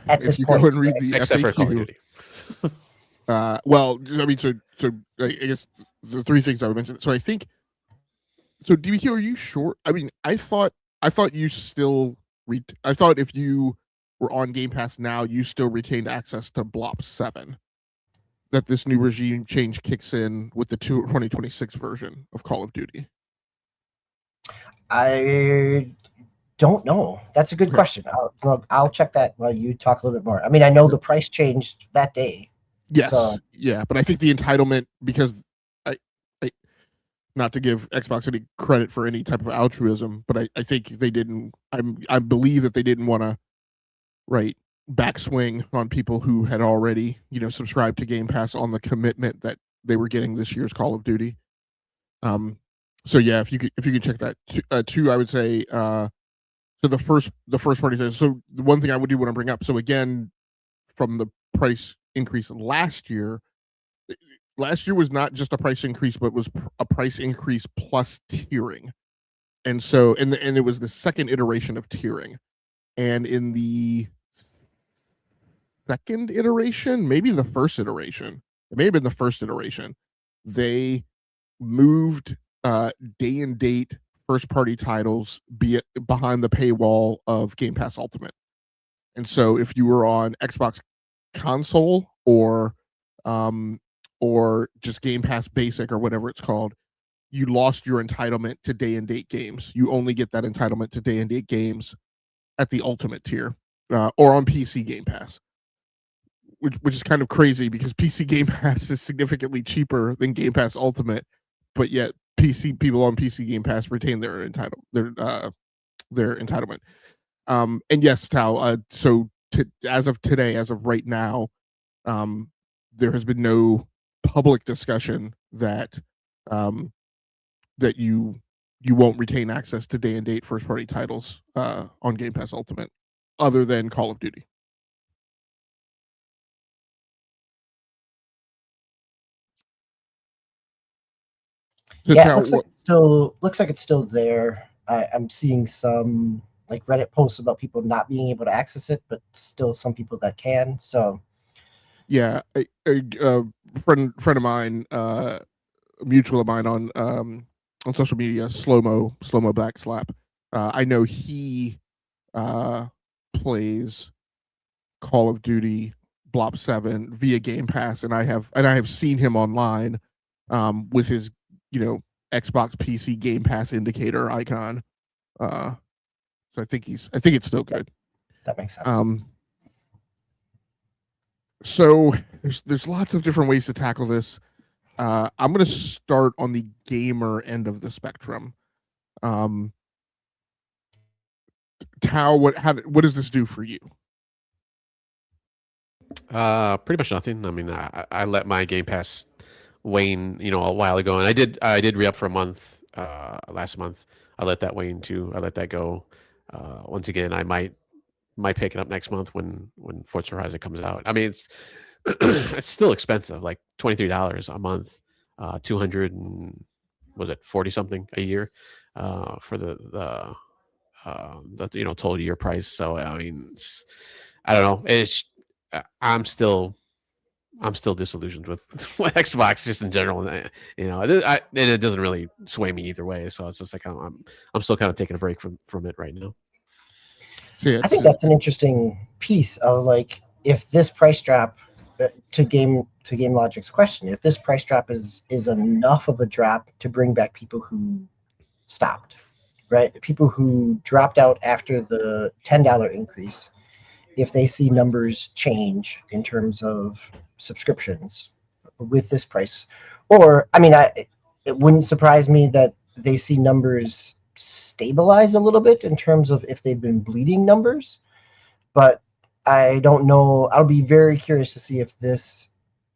At If this you point, go and read the Except for Call of FAQ, Duty. well, I mean, so I guess the three things I would mention. So I think, so DBQ, are you sure? I mean, I thought you still, I thought if you were on Game Pass now, you still retained access to Blop 7. That this new regime change kicks in with the 2026 version of Call of Duty. I don't know. That's a good Okay. question. I'll check that while you talk a little bit more. I mean, I know the price changed that day. Yes, So- yeah, but I think the entitlement, because I not to give Xbox any credit for any type of altruism, but I think they didn't. I believe that they didn't want to backswing on people who had already subscribed to Game Pass on the commitment that they were getting this year's Call of Duty. So yeah, if you could check that. Two, I would say. So the first party says. So the one thing I would do want to bring up. So again, from the price increase last year was not just a price increase, but was a price increase plus tiering. And so, and it was the second iteration of tiering. And in the second iteration, maybe the first iteration, it may have been the first iteration, they moved day and date first party titles behind the paywall of Game Pass Ultimate. And so if you were on Xbox console or just Game Pass Basic or whatever it's called, you lost your entitlement to day and date games. You only get that entitlement to day and date games at the Ultimate tier or on PC Game Pass, which is kind of crazy because PC Game Pass is significantly cheaper than Game Pass Ultimate, but yet people on PC Game Pass retain their entitlement. And yes, Tao. So as of today, as of right now, there has been no public discussion that that you won't retain access to day and date first party titles on Game Pass Ultimate, other than Call of Duty. So Yeah, Tao, looks like it's still there. I'm seeing some like Reddit posts about people not being able to access it, but still some people that can. So yeah, a friend of mine, a mutual of mine on social media, slow mo backslap. I know he plays Call of Duty Blop 7 via Game Pass, and I have seen him online with his Xbox PC Game Pass indicator icon. So I think it's still good. that makes sense. So there's lots of different ways to tackle this. I'm going to start on the gamer end of the spectrum. Tao, what does this do for you? Pretty much nothing. I mean, I let my Game Pass wane, a while ago, and I did re-up for a month last month. I let that wane too. I let that go. Once again, I might pick it up next month when Forza Horizon comes out. I mean, it's it's still expensive, like $23 a month, 200 and was it 40 something a year for the total year price. So I mean, I don't know. I'm still disillusioned with Xbox just in general, and it doesn't really sway me either way. So it's just like I'm still kind of taking a break from it right now. So I think that's an interesting piece of like if this price drop to to Game Logic's question, if this price drop is enough of a drop to bring back people who stopped, right? People who dropped out after the $10 increase, if they see numbers change in terms of subscriptions with this price, or I mean, it wouldn't surprise me that they see numbers stabilize a little bit in terms of if they've been bleeding numbers, but I don't know. I'll be very curious to see if this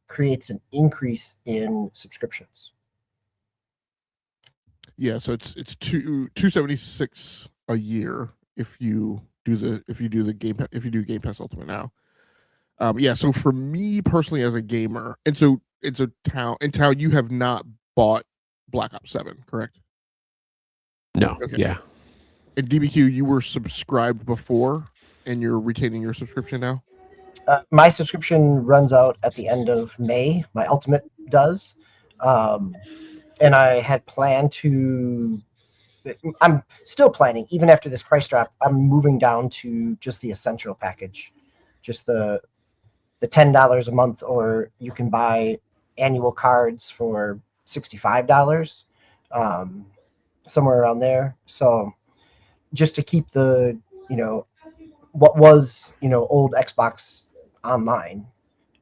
creates an increase in subscriptions. Yeah, so it's $276 a year if you do Game Pass Ultimate now. Yeah, so for me personally as a gamer, and so it's a town you have not bought Black Ops 7, correct? No. Okay. Yeah. And DBQ, you were subscribed before, and you're retaining your subscription now? My subscription runs out at the end of May. My Ultimate does. And I had planned to... I'm still planning, even after this price drop, I'm moving down to just the Essential package. Just the $10 a month, or you can buy annual cards for $65, somewhere around there. So just to keep the, what was, old Xbox Online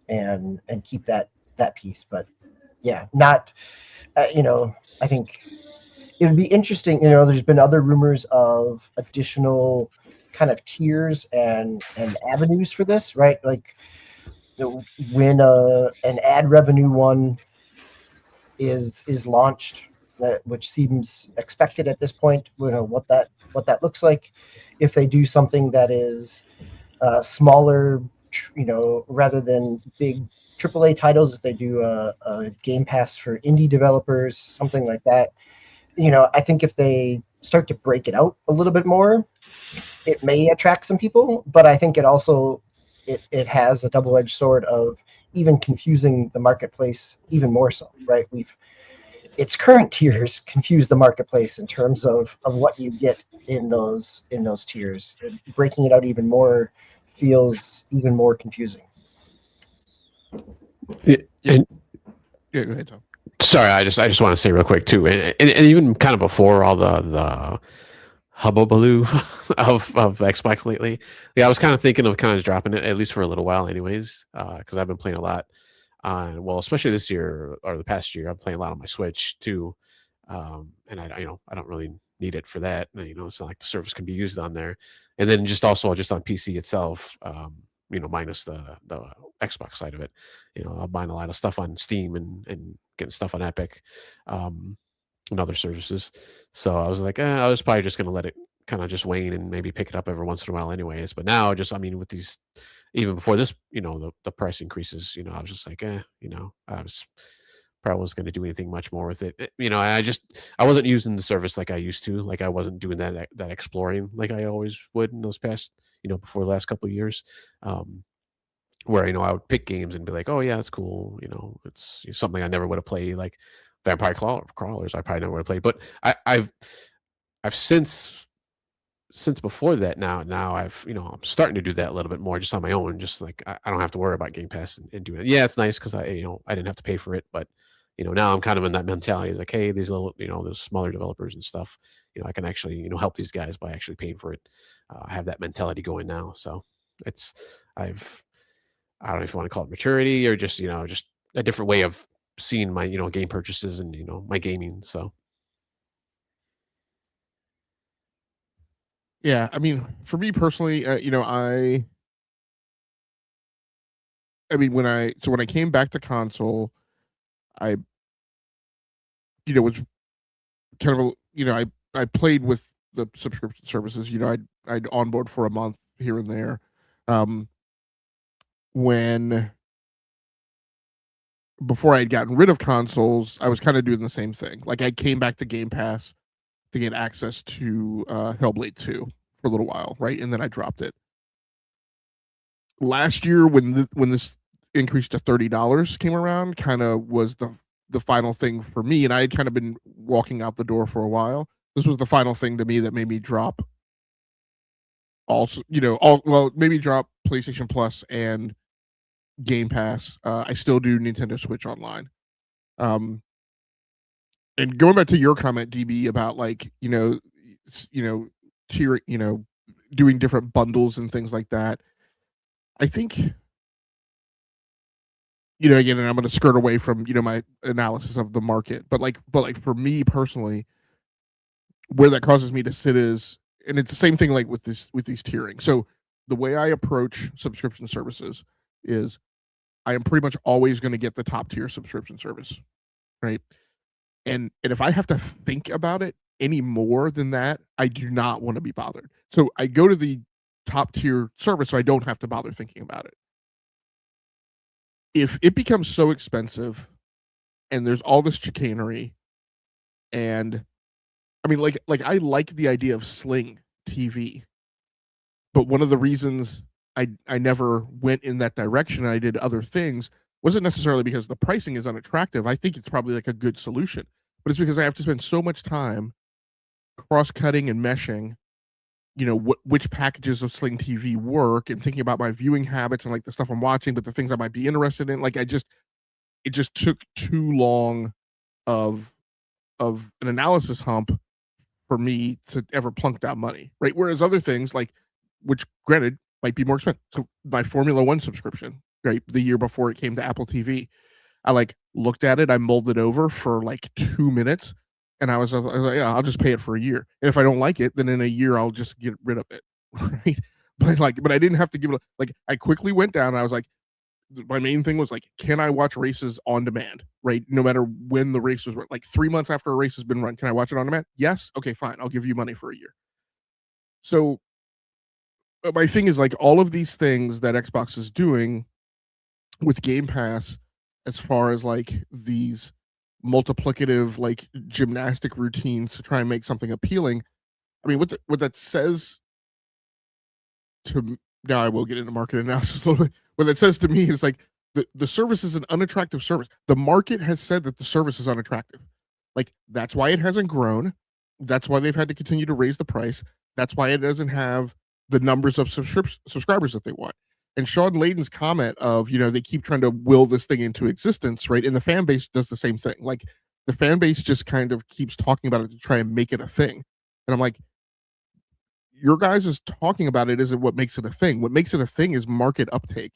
and keep that piece. But yeah, not, I think it would be interesting. There's been other rumors of additional kind of tiers and avenues for this, right? Like when an ad revenue one is launched, which seems expected at this point, what that looks like. If they do something that is smaller, rather than big AAA titles, if they do a Game Pass for indie developers, something like that, I think if they start to break it out a little bit more, it may attract some people. But I think it also it has a double-edged sword of even confusing the marketplace even more so, right? Its current tiers confuse the marketplace in terms of what you get in those tiers. Breaking it out even more feels even more confusing. Yeah, and Yeah, go ahead, Tom. sorry, I just want to say real quick too, and even kind of before all the hubbubaloo of Xbox lately, yeah, I was kind of thinking of kind of dropping it at least for a little while, anyways, because I've been playing a lot on, well, especially this year or the past year, I'm playing a lot on my Switch too, and I don't really need it for that. It's not like the service can be used on there, and then just on PC itself, minus the Xbox side of it. I'm buying a lot of stuff on Steam and getting stuff on Epic, and other services. So I was like, I was probably just going to let it kind of just wane and maybe pick it up every once in a while anyways. But now with these, even before this, the price increases, I was just like, I was probably wasn't going to do anything much more with it. I wasn't using the service like I used to. Like I wasn't doing that exploring like I always would in those past, before the last couple of years. Where I would pick games and be like, oh yeah, that's cool. It's something I never would have played, like Vampire Crawlers. I probably never would have played, but I've since before that now I've I'm starting to do that a little bit more just on my own. Just like I don't have to worry about Game Pass and doing it. Yeah, it's nice because I didn't have to pay for it, but now I'm kind of in that mentality. It's like, hey, these little those smaller developers and stuff, I can actually help these guys by actually paying for it. I have that mentality going now, so I don't know if you want to call it maturity or just just a different way of seeing my game purchases and my gaming. So Yeah, I mean, for me personally, when I came back to console, I was kind of I played with the subscription services. I'd onboard for a month here and there. When before I'd gotten rid of consoles, I was kind of doing the same thing. Like I came back to Game Pass to get access to Hellblade 2 for a little while, right? And then I dropped it. Last year when this increase to $30 came around, kind of was the final thing for me, and I had kind of been walking out the door for a while. This was the final thing to me that made me drop maybe drop PlayStation Plus and Game Pass. I still do Nintendo Switch Online. And going back to your comment, DB, about like tier, doing different bundles and things like that. I think, again, and I'm going to skirt away from my analysis of the market, but like for me personally, where that causes me to sit is, and it's the same thing like with these tiering. So the way I approach subscription services is I am pretty much always going to get the top tier subscription service, right? And if I have to think about it any more than that, I do not want to be bothered. So I go to the top tier service so I don't have to bother thinking about it. If it becomes so expensive and there's all this chicanery, and I mean, like I like the idea of Sling TV, but one of the reasons I never went in that direction and I did other things wasn't necessarily because the pricing is unattractive. I think it's probably like a good solution, but it's because I have to spend so much time cross-cutting and meshing, which packages of Sling TV work, and thinking about my viewing habits and like the stuff I'm watching, but the things I might be interested in. Like it just took too long of an analysis hump for me to ever plunk down money, right? Whereas other things, like, which granted might be more expensive. So my Formula One subscription, right, the year before it came to Apple TV, I like looked at it, I mulled it over for like 2 minutes, and I was like, yeah, I'll just pay it for a year. And if I don't like it, then in a year I'll just get rid of it, right? But I didn't have to give it. Like, I quickly went down, and I was like, my main thing was like, can I watch races on demand, right? No matter when the races were, like 3 months after a race has been run, can I watch it on demand? Yes. Okay, fine. I'll give you money for a year. So my thing is, like, all of these things that Xbox is doing with Game Pass, as far as like these multiplicative like gymnastic routines to try and make something appealing. I mean, what that says to, now I will get into market analysis a little bit. What that says to me is like the service is an unattractive service. The market has said that the service is unattractive. Like, that's why it hasn't grown. That's why they've had to continue to raise the price. That's why it doesn't have the numbers of subscribers that they want. And Sean Layden's comment of, they keep trying to will this thing into existence, right? And the fan base does the same thing. Like, the fan base just kind of keeps talking about it to try and make it a thing. And I'm like, your guys is talking about it isn't what makes it a thing. What makes it a thing is market uptake.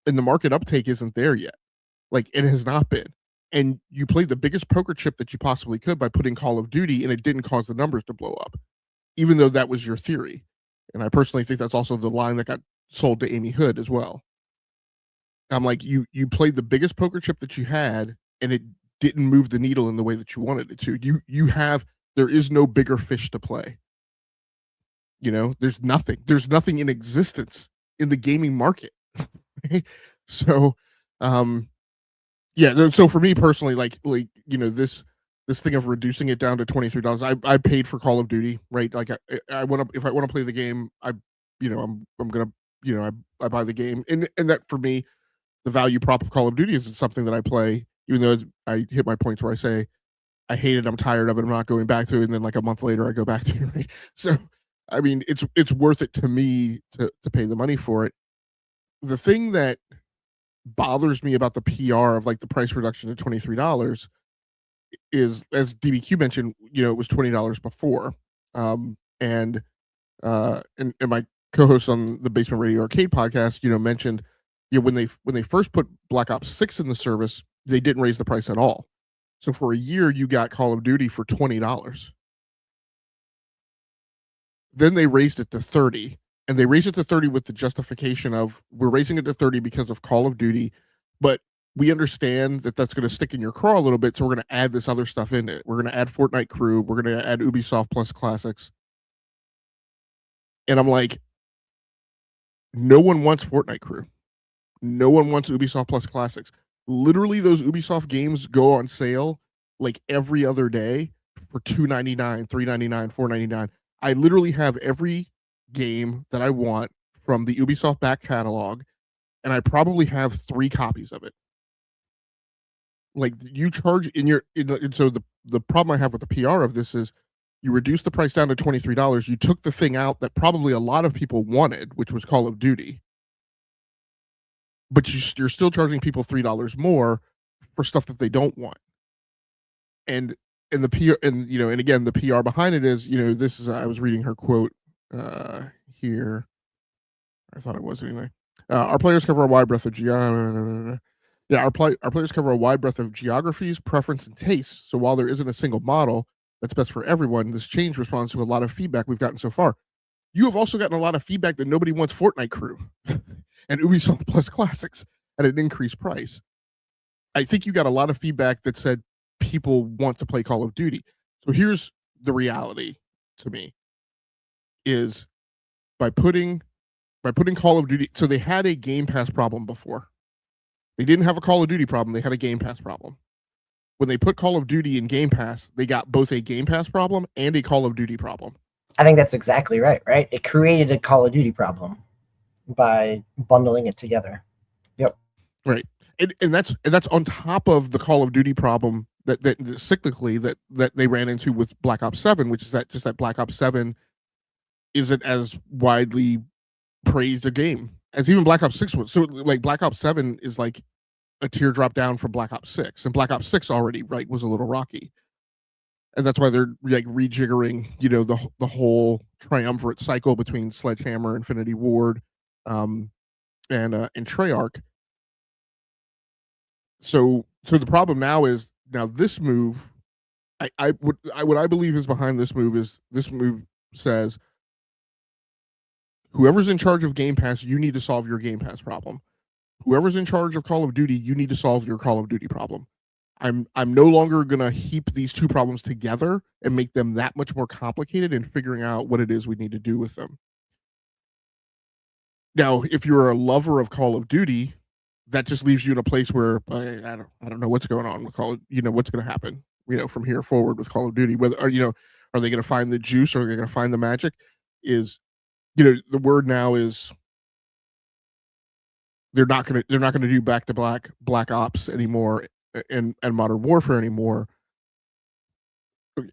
And the market uptake isn't there yet. Like, it has not been. And you played the biggest poker chip that you possibly could by putting Call of Duty, and it didn't cause the numbers to blow up, even though that was your theory. And I personally think that's also the line that got sold to Amy Hood as well. I'm like, you played the biggest poker chip that you had, and it didn't move the needle in the way that you wanted it to. There is no bigger fish to play. There's nothing in existence in the gaming market. Right? So, yeah. So for me personally, like this thing of reducing it down to $23, I paid for Call of Duty, right? Like, I want to, if I want to play the game, I'm gonna, I buy the game, and that, for me, the value prop of Call of Duty is something that I play, even though I hit my points where I say I hate it, I'm tired of it, I'm not going back to it, and then like a month later I go back to it, right? So, I mean, it's worth it to me to pay the money for it. The thing that bothers me about the PR of like the price reduction to $23 is, as DBQ mentioned, it was $20 before, and my co-host on the Basement Radio Arcade podcast, mentioned, when they first put Black Ops 6 in the service, they didn't raise the price at all. So for a year, you got Call of Duty for $20. Then they raised it to $30, and they raised it to $30 with the justification of, we're raising it to $30 because of Call of Duty, but we understand that that's going to stick in your craw a little bit, so we're going to add this other stuff in it. We're going to add Fortnite Crew. We're going to add Ubisoft Plus Classics. And I'm like, no one wants Fortnite Crew. No one wants Ubisoft Plus Classics. Literally, those Ubisoft games go on sale like every other day for $2.99, $3.99, $4.99. I literally have every game that I want from the Ubisoft back catalog, and I probably have 3 copies of it. Like, you charge and so the problem I have with the PR of this is, you reduce the price down to $23. You took the thing out that probably a lot of people wanted, which was Call of Duty. but you're still charging people $3 more for stuff that they don't want. And the PR, and and again, the PR behind it is, this is, I was reading her quote here. I thought it was anyway. Our players cover a wide breadth of our players cover a wide breadth of geographies, preference, and tastes. So while there isn't a single model that's best for everyone, this change responds to a lot of feedback we've gotten so far. You have also gotten a lot of feedback that nobody wants Fortnite Crew and Ubisoft Plus Classics at an increased price. I think you got a lot of feedback that said people want to play Call of Duty. So here's the reality to me is by putting Call of Duty, so they had a Game Pass problem before. They didn't have a Call of Duty problem, they had a Game Pass problem. When they put Call of Duty in Game Pass, they got both a Game Pass problem and a Call of Duty problem. I think that's exactly right, right? It created a Call of Duty problem by bundling it together. Yep. Right. And that's on top of the Call of Duty problem that cyclically that they ran into with Black Ops 7, which is that Black Ops 7 isn't as widely praised a game as even Black Ops 6 was. So like Black Ops 7 is like a teardrop down from Black Ops 6, and Black Ops 6 already was a little rocky. And that's why they're like rejiggering, the whole triumvirate cycle between Sledgehammer, Infinity Ward, and Treyarch. So the problem now is this move. What I believe is behind this move is this move says whoever's in charge of Game Pass, you need to solve your Game Pass problem. Whoever's in charge of Call of Duty, you need to solve your Call of Duty problem. I'm no longer gonna heap these two problems together and make them that much more complicated in figuring out what it is we need to do with them. Now, if you're a lover of Call of Duty, that just leaves you in a place where I don't know what's going on with Call of, what's going to happen, from here forward with Call of Duty. Whether are they going to find the juice or are they going to find the magic? Is the word now is they're not going to do back to Black Ops anymore and Modern Warfare anymore.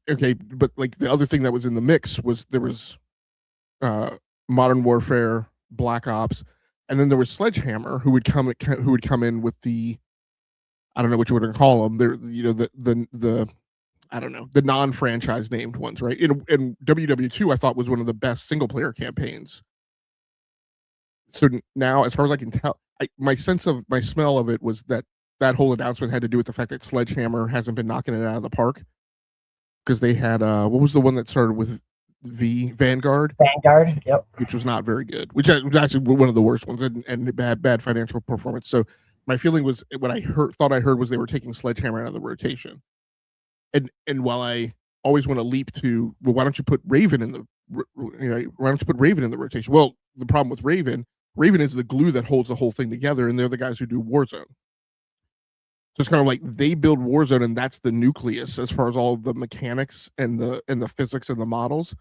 Okay, but like the other thing that was in the mix was there was Modern Warfare, Black Ops, and then there was Sledgehammer who would come in with the, I don't know what you would call them. They're the I don't know, the non-franchise named ones, right? And WW2 I thought was one of the best single player campaigns. So now, as far as I can tell, my smell of it was that whole announcement had to do with the fact that Sledgehammer hasn't been knocking it out of the park because they had what was the one that started with Vanguard, yep, which was not very good, which was actually one of the worst ones, and bad financial performance. So my feeling was what I thought I heard was they were taking Sledgehammer out of the rotation, and while I always want to leap to, well, why don't you put Raven in the rotation? Well, the problem with Raven is the glue that holds the whole thing together, and they're the guys who do Warzone. So it's kind of like they build Warzone, and that's the nucleus as far as all the mechanics and the physics and the models.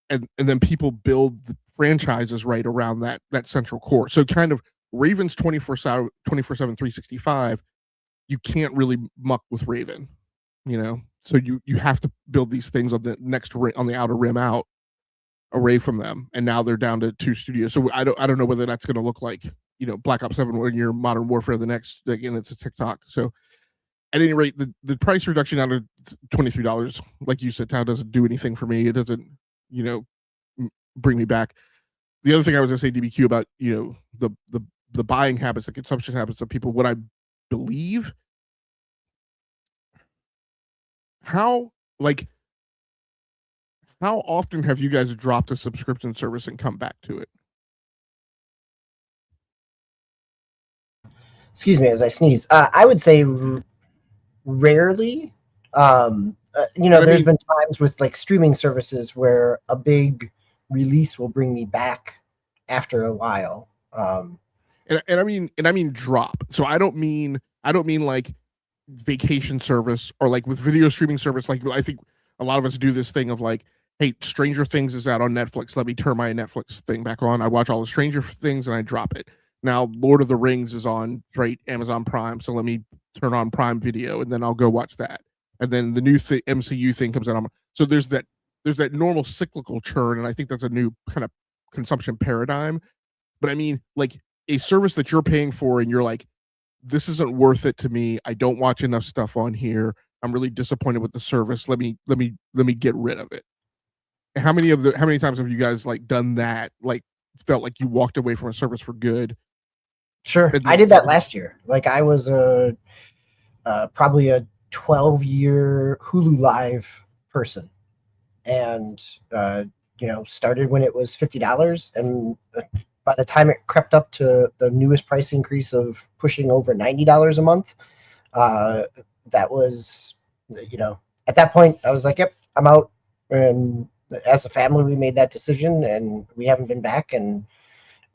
And then people build the franchises right around that central core. So kind of Raven's 24/7, 365. You can't really muck with Raven, So you have to build these things on the next on the outer rim out away from them. And now they're down to 2 studios. So I don't know whether that's going to look like Black Ops 7 one year, Modern Warfare the next. Again, it's a TikTok. So at any rate, the price reduction down to $23, like you said, Tao, doesn't do anything for me. It doesn't bring me back. The other thing I was going to say, DBQ, about the buying habits, the consumption habits of people, what I believe, how often have you guys dropped a subscription service and come back to it? Excuse me as I sneeze. I would say rarely. There's been times with like streaming services where a big release will bring me back after a while. And I mean drop. So I don't mean like vacation service or like with video streaming service. Like I think a lot of us do this thing of like, hey, Stranger Things is out on Netflix. Let me turn my Netflix thing back on. I watch all the Stranger Things and I drop it. Now Lord of the Rings is on Amazon Prime, so let me turn on Prime Video and then I'll go watch that. And then the new MCU thing comes out. So there's that normal cyclical churn, and I think that's a new kind of consumption paradigm. But I mean, like a service that you're paying for and you're like, this isn't worth it to me. I don't watch enough stuff on here. I'm really disappointed with the service. Let me get rid of it. How many times have you guys like done that? Like felt like you walked away from a service for good? Sure. I did that last year. Like I was probably a 12-year Hulu Live person, and started when it was $50, and by the time it crept up to the newest price increase of pushing over $90 a month, that was, at that point I was like, yep, I'm out. And as a family, we made that decision, and we haven't been back. And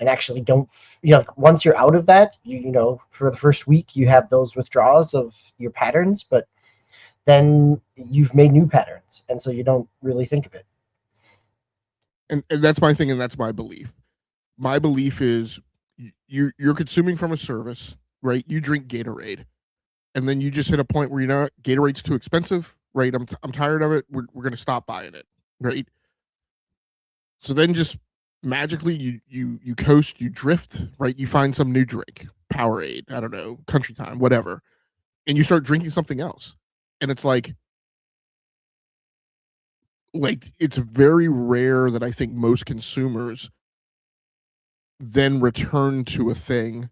actually don't, once you're out of that, for the first week you have those withdrawals of your patterns, but then you've made new patterns, and so you don't really think of it. And that's my thing, and that's my belief. My belief is you're consuming from a service, right? You drink Gatorade, and then you just hit a point where Gatorade's too expensive, right? I'm tired of it. We're going to stop buying it, right? So then just magically you coast, you drift, right? You find some new drink, Powerade, I don't know, Country Time, whatever, and you start drinking something else, and it's like it's very rare that I think most consumers then return to a thing,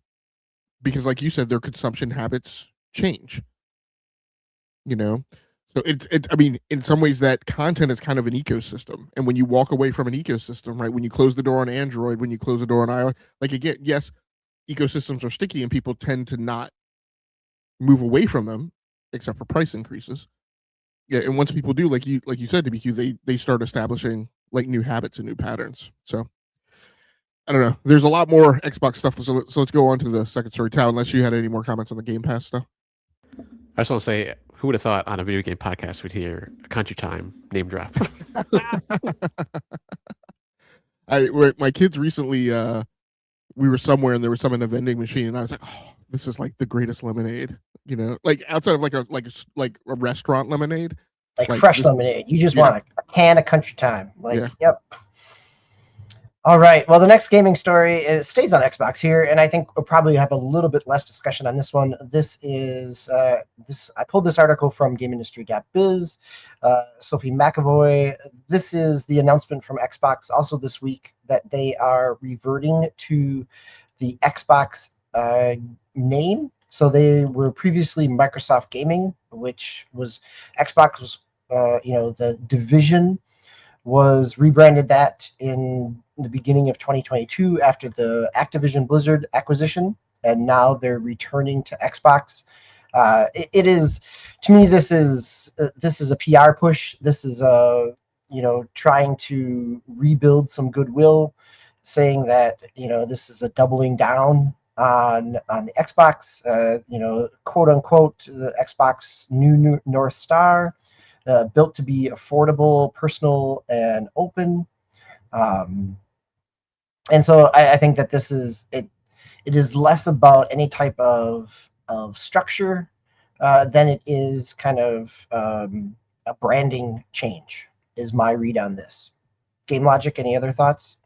because like you said, their consumption habits change, so I mean, in some ways that content is kind of an ecosystem, and when you walk away from an ecosystem, right, when you close the door on Android, when you close the door on iOS, like again, yes, ecosystems are sticky and people tend to not move away from them except for price increases. Yeah, and once people do, like you said, TBQ, they start establishing like new habits and new patterns. So I don't know. There's a lot more Xbox stuff, so let's go on to the second story, Tao, unless you had any more comments on the Game Pass stuff. I just want to say, who would have thought on a video game podcast we'd hear a Country Time name drop? My kids recently, we were somewhere and there was some in a vending machine, and I was like, oh, this is like the greatest lemonade, like outside of like a restaurant lemonade, like fresh lemonade. You just want a can of Country Time, Yep. All right. Well, the next gaming story stays on Xbox here, and I think we'll probably have a little bit less discussion on this one. This is I pulled this article from GameIndustry.biz. Sophie McAvoy. This is the announcement from Xbox also this week that they are reverting to the Xbox name. So they were previously Microsoft Gaming, which was Xbox was the division was rebranded that in the beginning of 2022 after the Activision Blizzard acquisition, and now they're returning to Xbox. It is, to me, this is a PR push. This is trying to rebuild some goodwill, saying that this is a doubling down on the Xbox, quote unquote, the Xbox new North Star. Built to be affordable, personal, and open. And so I think that this is it is less about any type of structure than it is kind of a branding change, is my read on this. Game Logic, any other thoughts?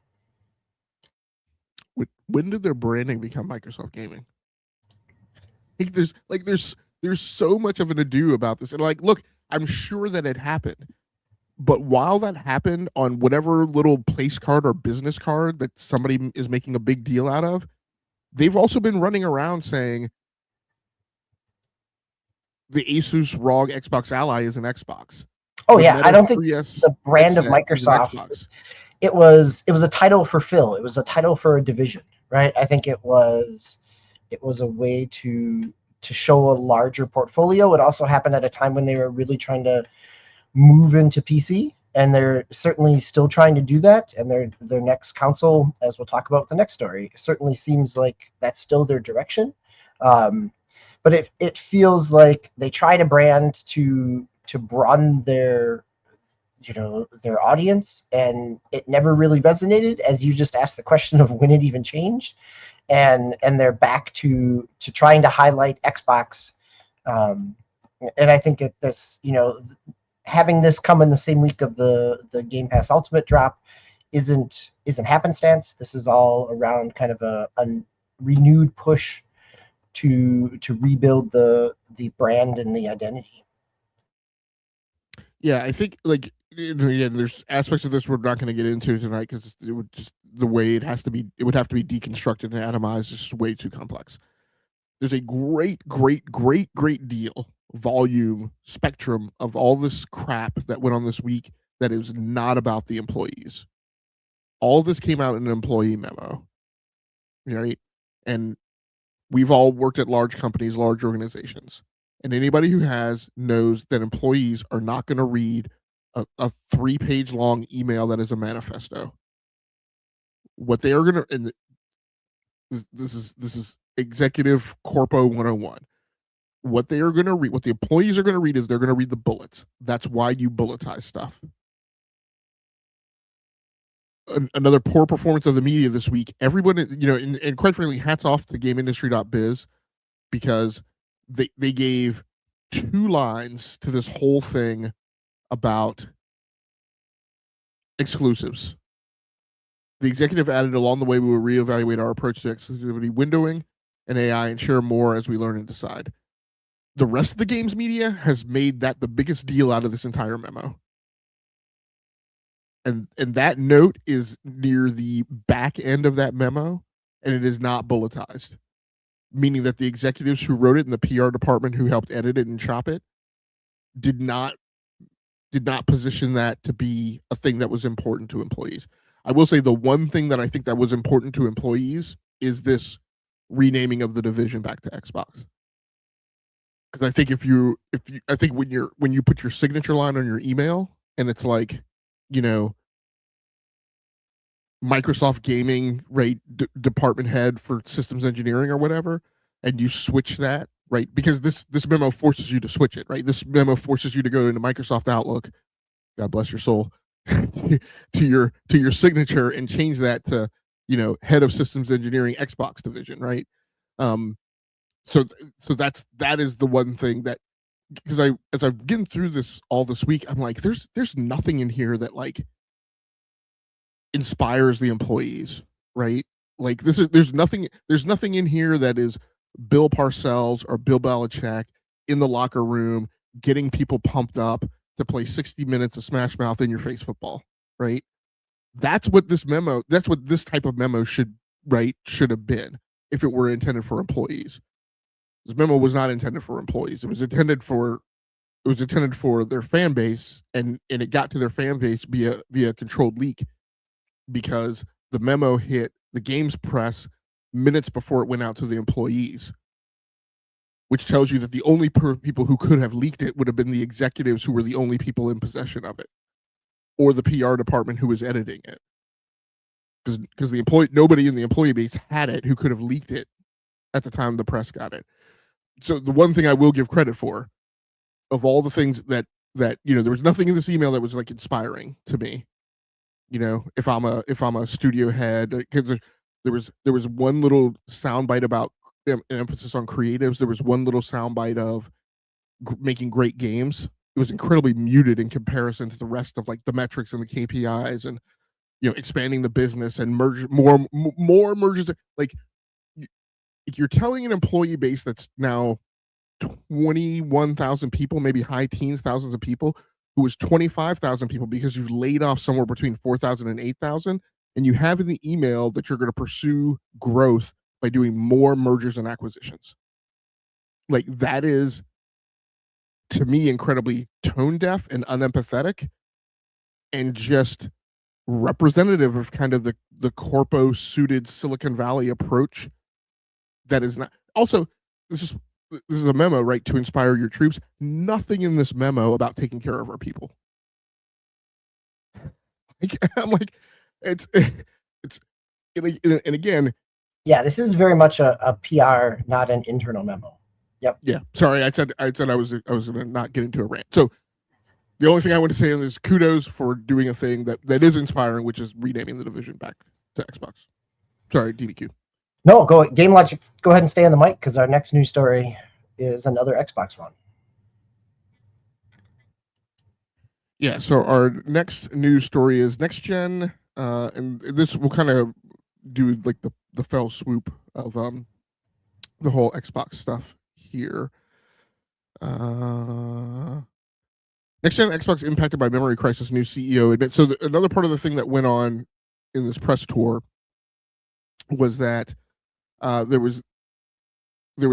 When did their branding become Microsoft Gaming? I think there's so much of an ado about this, and look, I'm sure that it happened, but while that happened on whatever little place card or business card that somebody is making a big deal out of, they've also been running around saying the Asus ROG Xbox Ally is an Xbox. Oh yeah, I don't think the brand of Microsoft. It was a title for Phil. It was a title for a division, right? I think it was a way to show a larger portfolio. It also happened at a time when they were really trying to move into PC, and they're certainly still trying to do that. And their next console, as we'll talk about with the next story, certainly seems like that's still their direction. But it feels like they try to brand to broaden their audience, and it never really resonated, as you just asked the question of when it even changed. And they're back to trying to highlight Xbox, and I think that this, having this come in the same week of the Game Pass Ultimate drop isn't happenstance. This is all around kind of a renewed push to rebuild the brand and the identity. Yeah, I think like again, there's aspects of this we're not going to get into tonight because it would just the way it has to be. It would have to be deconstructed and atomized. It's just way too complex. There's a great deal, volume, spectrum of all this crap that went on this week that is not about the employees. All of this came out in an employee memo, right? And we've all worked at large companies, large organizations. And anybody who has knows that employees are not going to read a 3-page long email that is a manifesto. What they are going to, and this is executive corpo 101. What they are going to read, what the employees are going to read is they're going to read the bullets. That's why you bulletize stuff. Another poor performance of the media this week. Everyone, and quite frankly, hats off to GameIndustry.biz because they gave 2 lines to this whole thing about exclusives. The executive added, along the way, we will reevaluate our approach to exclusivity windowing and AI and share more as we learn and decide. The rest of the games media has made that the biggest deal out of this entire memo. And that note is near the back end of that memo, and it is not bulletized, meaning that the executives who wrote it and the PR department who helped edit it and chop it did not position that to be a thing that was important to employees. I will say the one thing that I think that was important to employees is this renaming of the division back to Xbox. Because I think I think when you put your signature line on your email and it's like, Microsoft Gaming, right, department head for systems engineering or whatever, and you switch that, right? Because this memo forces you to switch it, right? This memo forces you to go into Microsoft Outlook, God bless your soul, to your signature and change that to, head of systems engineering Xbox division, right? So that is the one thing that, because as I'm getting through this all this week, I'm like, there's nothing in here that like inspires the employees, right? Like there's nothing in here that is Bill Parcells or Bill Belichick in the locker room getting people pumped up to play 60 minutes of Smash Mouth in your face football, right? That's what this type of memo should have been if it were intended for employees. This memo was not intended for employees. It was intended for their fan base, and it got to their fan base via controlled leak because the memo hit the games press minutes before it went out to the employees, which tells you that the only people who could have leaked it would have been the executives who were the only people in possession of it, or the PR department who was editing it. Because nobody in the employee base had it who could have leaked it at the time the press got it. So the one thing I will give credit for, of all the things that there was nothing in this email that was like inspiring to me. If I'm a studio head, because there was one little soundbite about an emphasis on creatives. There was one little soundbite of making great games. It was incredibly muted in comparison to the rest of like the metrics and the KPIs and expanding the business and more mergers. Like you're telling an employee base that's now 21,000 people, maybe high teens thousands of people, who was 25,000 people because you've laid off somewhere between 4,000 and 8,000, and you have in the email that you're going to pursue growth by doing more mergers and acquisitions. Like that is, to me, incredibly tone deaf and unempathetic, and just representative of kind of the corpo suited Silicon Valley approach. That is not. Also, this is a memo, right, to inspire your troops. Nothing in this memo about taking care of our people. I'm like, it's and again. Yeah, this is very much a PR, not an internal memo. Yep. Yeah. Sorry, I said I was going to not get into a rant. So the only thing I want to say is kudos for doing a thing that is inspiring, which is renaming the division back to Xbox. Sorry, DBQ. No, Game Logic. Go ahead and stay on the mic because our next news story is another Xbox one. Yeah. So our next news story is next gen, and this will kind of do like the fell swoop of the whole Xbox stuff here. Next gen Xbox impacted by memory crisis. New CEO admits. So another part of the thing that went on in this press tour was that there was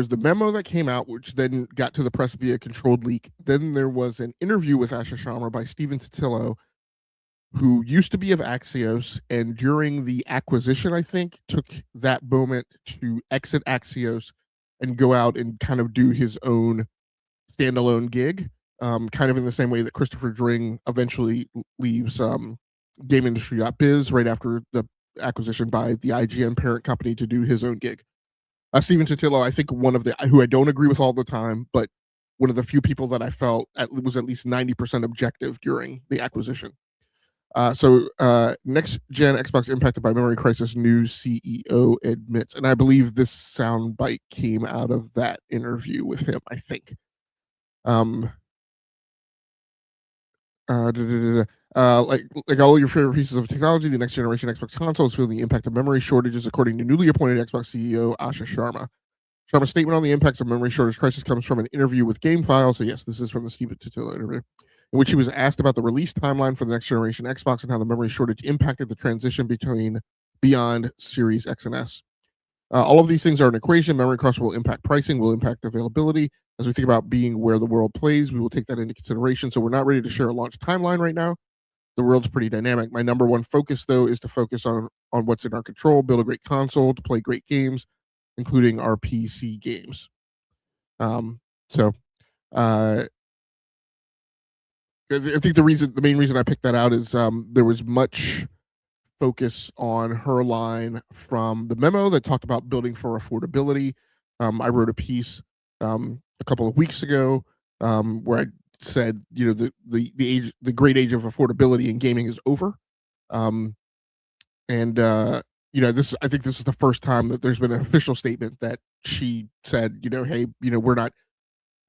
the memo that came out, which then got to the press via controlled leak. Then there was an interview with Asher Sharma by Steven Totillo, who used to be of Axios, and during the acquisition, I think, took that moment to exit Axios and go out and kind of do his own standalone gig, kind of in the same way that Christopher Dring eventually leaves GameIndustry.biz right after the acquisition by the IGN parent company to do his own gig. Steven Totillo, I think who I don't agree with all the time, but one of the few people that I felt was at least 90% objective during the acquisition. So next gen Xbox impacted by memory crisis, new CEO admits, and I believe this soundbite came out of that interview with him, I think. Like all your favorite pieces of technology, the next generation Xbox console is feeling the impact of memory shortages, according to newly appointed Xbox CEO Asha Sharma. Sharma's statement on the impacts of memory shortage crisis comes from an interview with GameFile. So yes, this is from the Steven Totillo interview, in which he was asked about the release timeline for the next generation Xbox and how the memory shortage impacted the transition beyond Series X and S. All of these things are an equation. Memory costs will impact pricing, will impact availability. As we think about being where the world plays, we will take that into consideration. So we're not ready to share a launch timeline right now. The world's pretty dynamic. My number one focus, though, is to focus on what's in our control, build a great console, to play great games, including our PC games. I think the main reason I picked that out is there was much focus on her line from the memo that talked about building for affordability. I wrote a piece a couple of weeks ago where I said, the great age of affordability in gaming is over. I think this is the first time that there's been an official statement that she said, hey, we're not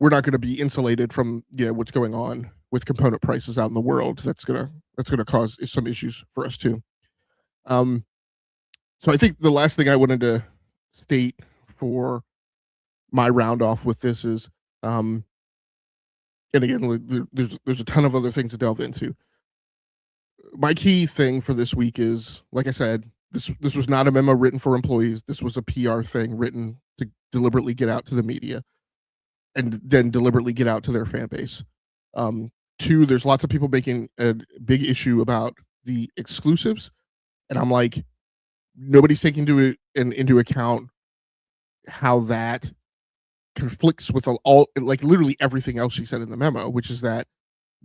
going to be insulated from what's going on with component prices out in the world. That's gonna cause some issues for us too. So I think the last thing I wanted to state for my round off with this is, and again, there's a ton of other things to delve into. My key thing for this week is, like I said, this was not a memo written for employees. This was a PR thing written to deliberately get out to the media and then deliberately get out to their fan base. Two, there's lots of people making a big issue about the exclusives. And I'm like, nobody's taking into account how that conflicts with literally everything else she said in the memo, which is that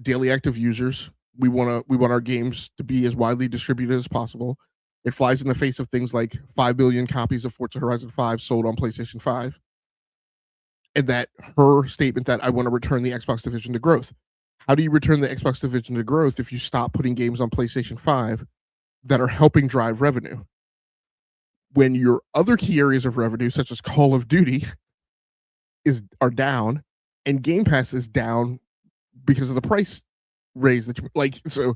daily active users, we want our games to be as widely distributed as possible. It flies in the face of things like 5 billion copies of Forza Horizon 5 sold on PlayStation 5. And that her statement that I want to return the Xbox division to growth. How do you return the Xbox division to growth if you stop putting games on PlayStation 5 that are helping drive revenue? When your other key areas of revenue, such as Call of Duty, are down, and Game Pass is down because of the price raise that you like. So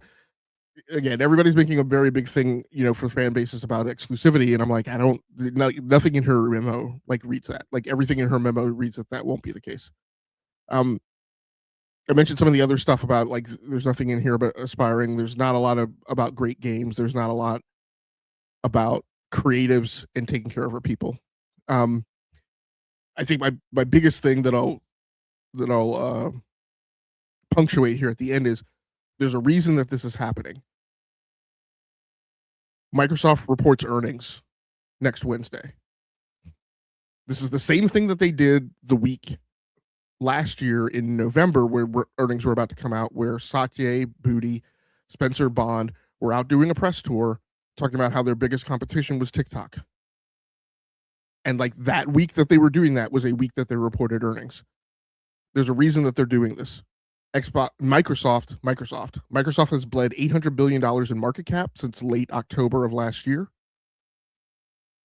again, everybody's making a very big thing, for fan bases about exclusivity, and I'm like, nothing in her memo reads that. Like everything in her memo reads that won't be the case. I mentioned some of the other stuff about there's nothing in here about aspiring. There's not a lot about great games. There's not a lot about creatives and taking care of our people. I think my biggest thing that I'll punctuate here at the end is there's a reason that this is happening. Microsoft reports earnings next Wednesday. This is the same thing that they did the week last year in November, where earnings were about to come out, where Satya, Booty, Spencer Bond were out doing a press tour talking about how their biggest competition was TikTok. And that week that they were doing that was a week that they reported earnings. There's a reason that they're doing this. Microsoft has bled $800 billion in market cap since late October of last year.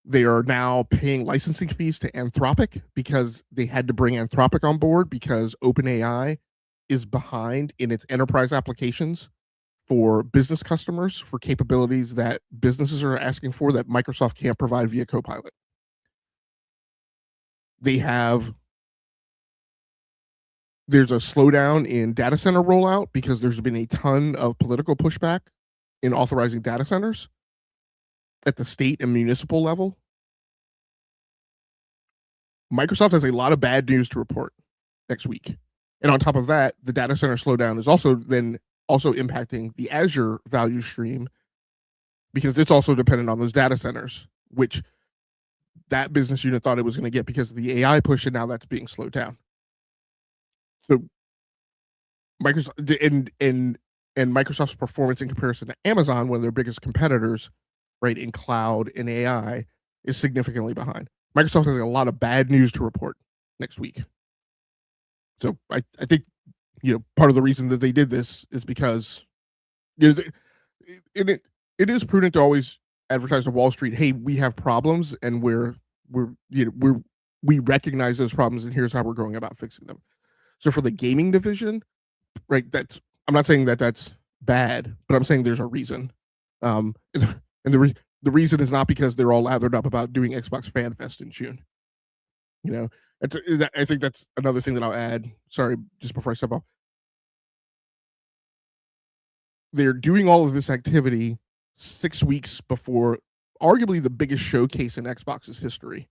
They are now paying licensing fees to Anthropic because they had to bring Anthropic on board because OpenAI is behind in its enterprise applications for business customers for capabilities that businesses are asking for that Microsoft can't provide via Copilot. There's a slowdown in data center rollout because there's been a ton of political pushback in authorizing data centers at the state and municipal level. Microsoft has a lot of bad news to report next week. And on top of that, the data center slowdown is also impacting the Azure value stream because it's also dependent on those data centers, which that business unit thought it was going to get because of the AI push, and now that's being slowed down. So Microsoft and Microsoft's performance in comparison to Amazon, one of their biggest competitors, right, in cloud and AI, is significantly behind. Microsoft has a lot of bad news to report next week. So I think, part of the reason that they did this is because it is prudent to always advertise to Wall Street, hey, we have problems and we recognize those problems and here's how we're going about fixing them. So for the gaming division, right, I'm not saying that that's bad, but I'm saying there's a reason. And the reason is not because they're all lathered up about doing Xbox Fan Fest in June. I think that's another thing that I'll add. Sorry, just before I step off. They're doing all of this activity 6 weeks before arguably the biggest showcase in Xbox's history.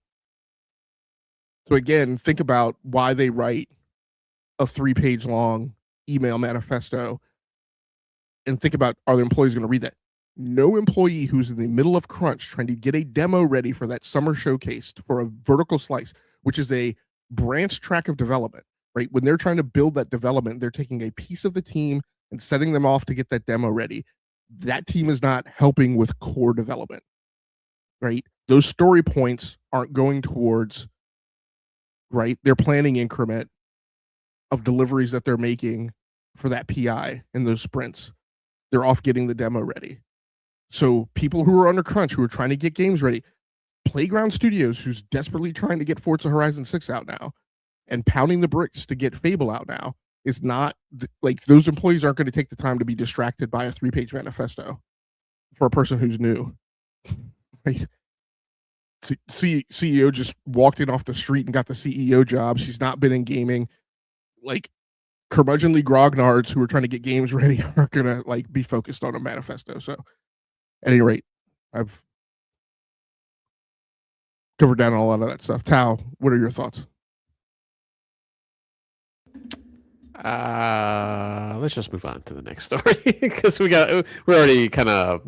So again, think about why they write a 3-page long email manifesto and think about, are the employees going to read that? No employee who's in the middle of crunch trying to get a demo ready for that summer showcase for a vertical slice, which is a branch track of development, right? When they're trying to build that development, they're taking a piece of the team and setting them off to get that demo ready. That team is not helping with core development, right? Those story points aren't going towards, right, their planning increment of deliveries that they're making for that PI in those sprints. They're off getting the demo ready. So people who are under crunch, who are trying to get games ready, Playground Studios, who's desperately trying to get Forza Horizon 6 out now and pounding the bricks to get Fable out now, is not like, those employees aren't going to take the time to be distracted by a 3-page manifesto for a person who's new. Like, CEO just walked in off the street and got the CEO job. She's not been in gaming. Like, curmudgeonly grognards who are trying to get games ready aren't going to be focused on a manifesto. So at any rate, I've covered down a lot of that stuff. Tao, what are your thoughts? Let's just move on to the next story because we're already kind of.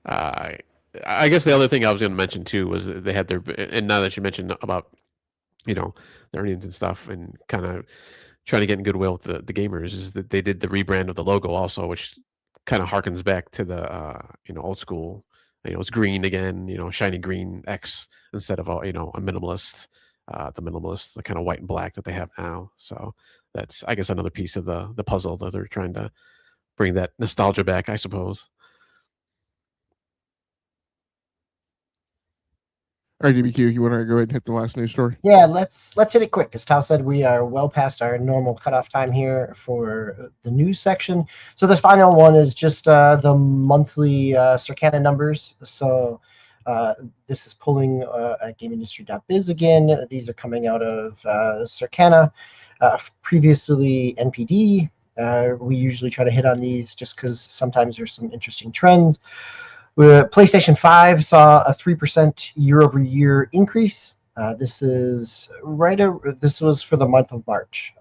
I guess the other thing I was going to mention too was they had and now that you mentioned about, the earnings and stuff and kind of trying to get in goodwill with the gamers, is that they did the rebrand of the logo also, which kind of harkens back to the old school. It's green again, shiny green X instead of a minimalist, the kind of white and black that they have now. So that's, I guess, another piece of the puzzle that they're trying to bring that nostalgia back, I suppose. All right, DBQ, you want to go ahead and hit the last news story? Yeah, let's hit it quick. As Tao said, we are well past our normal cutoff time here for the news section. So this final one is just the monthly Circana numbers. So this is pulling at GameIndustry.biz again. These are coming out of Circana. Previously NPD. We usually try to hit on these just because sometimes there's some interesting trends. PlayStation 5 saw a 3% year-over-year increase. This was for the month of March.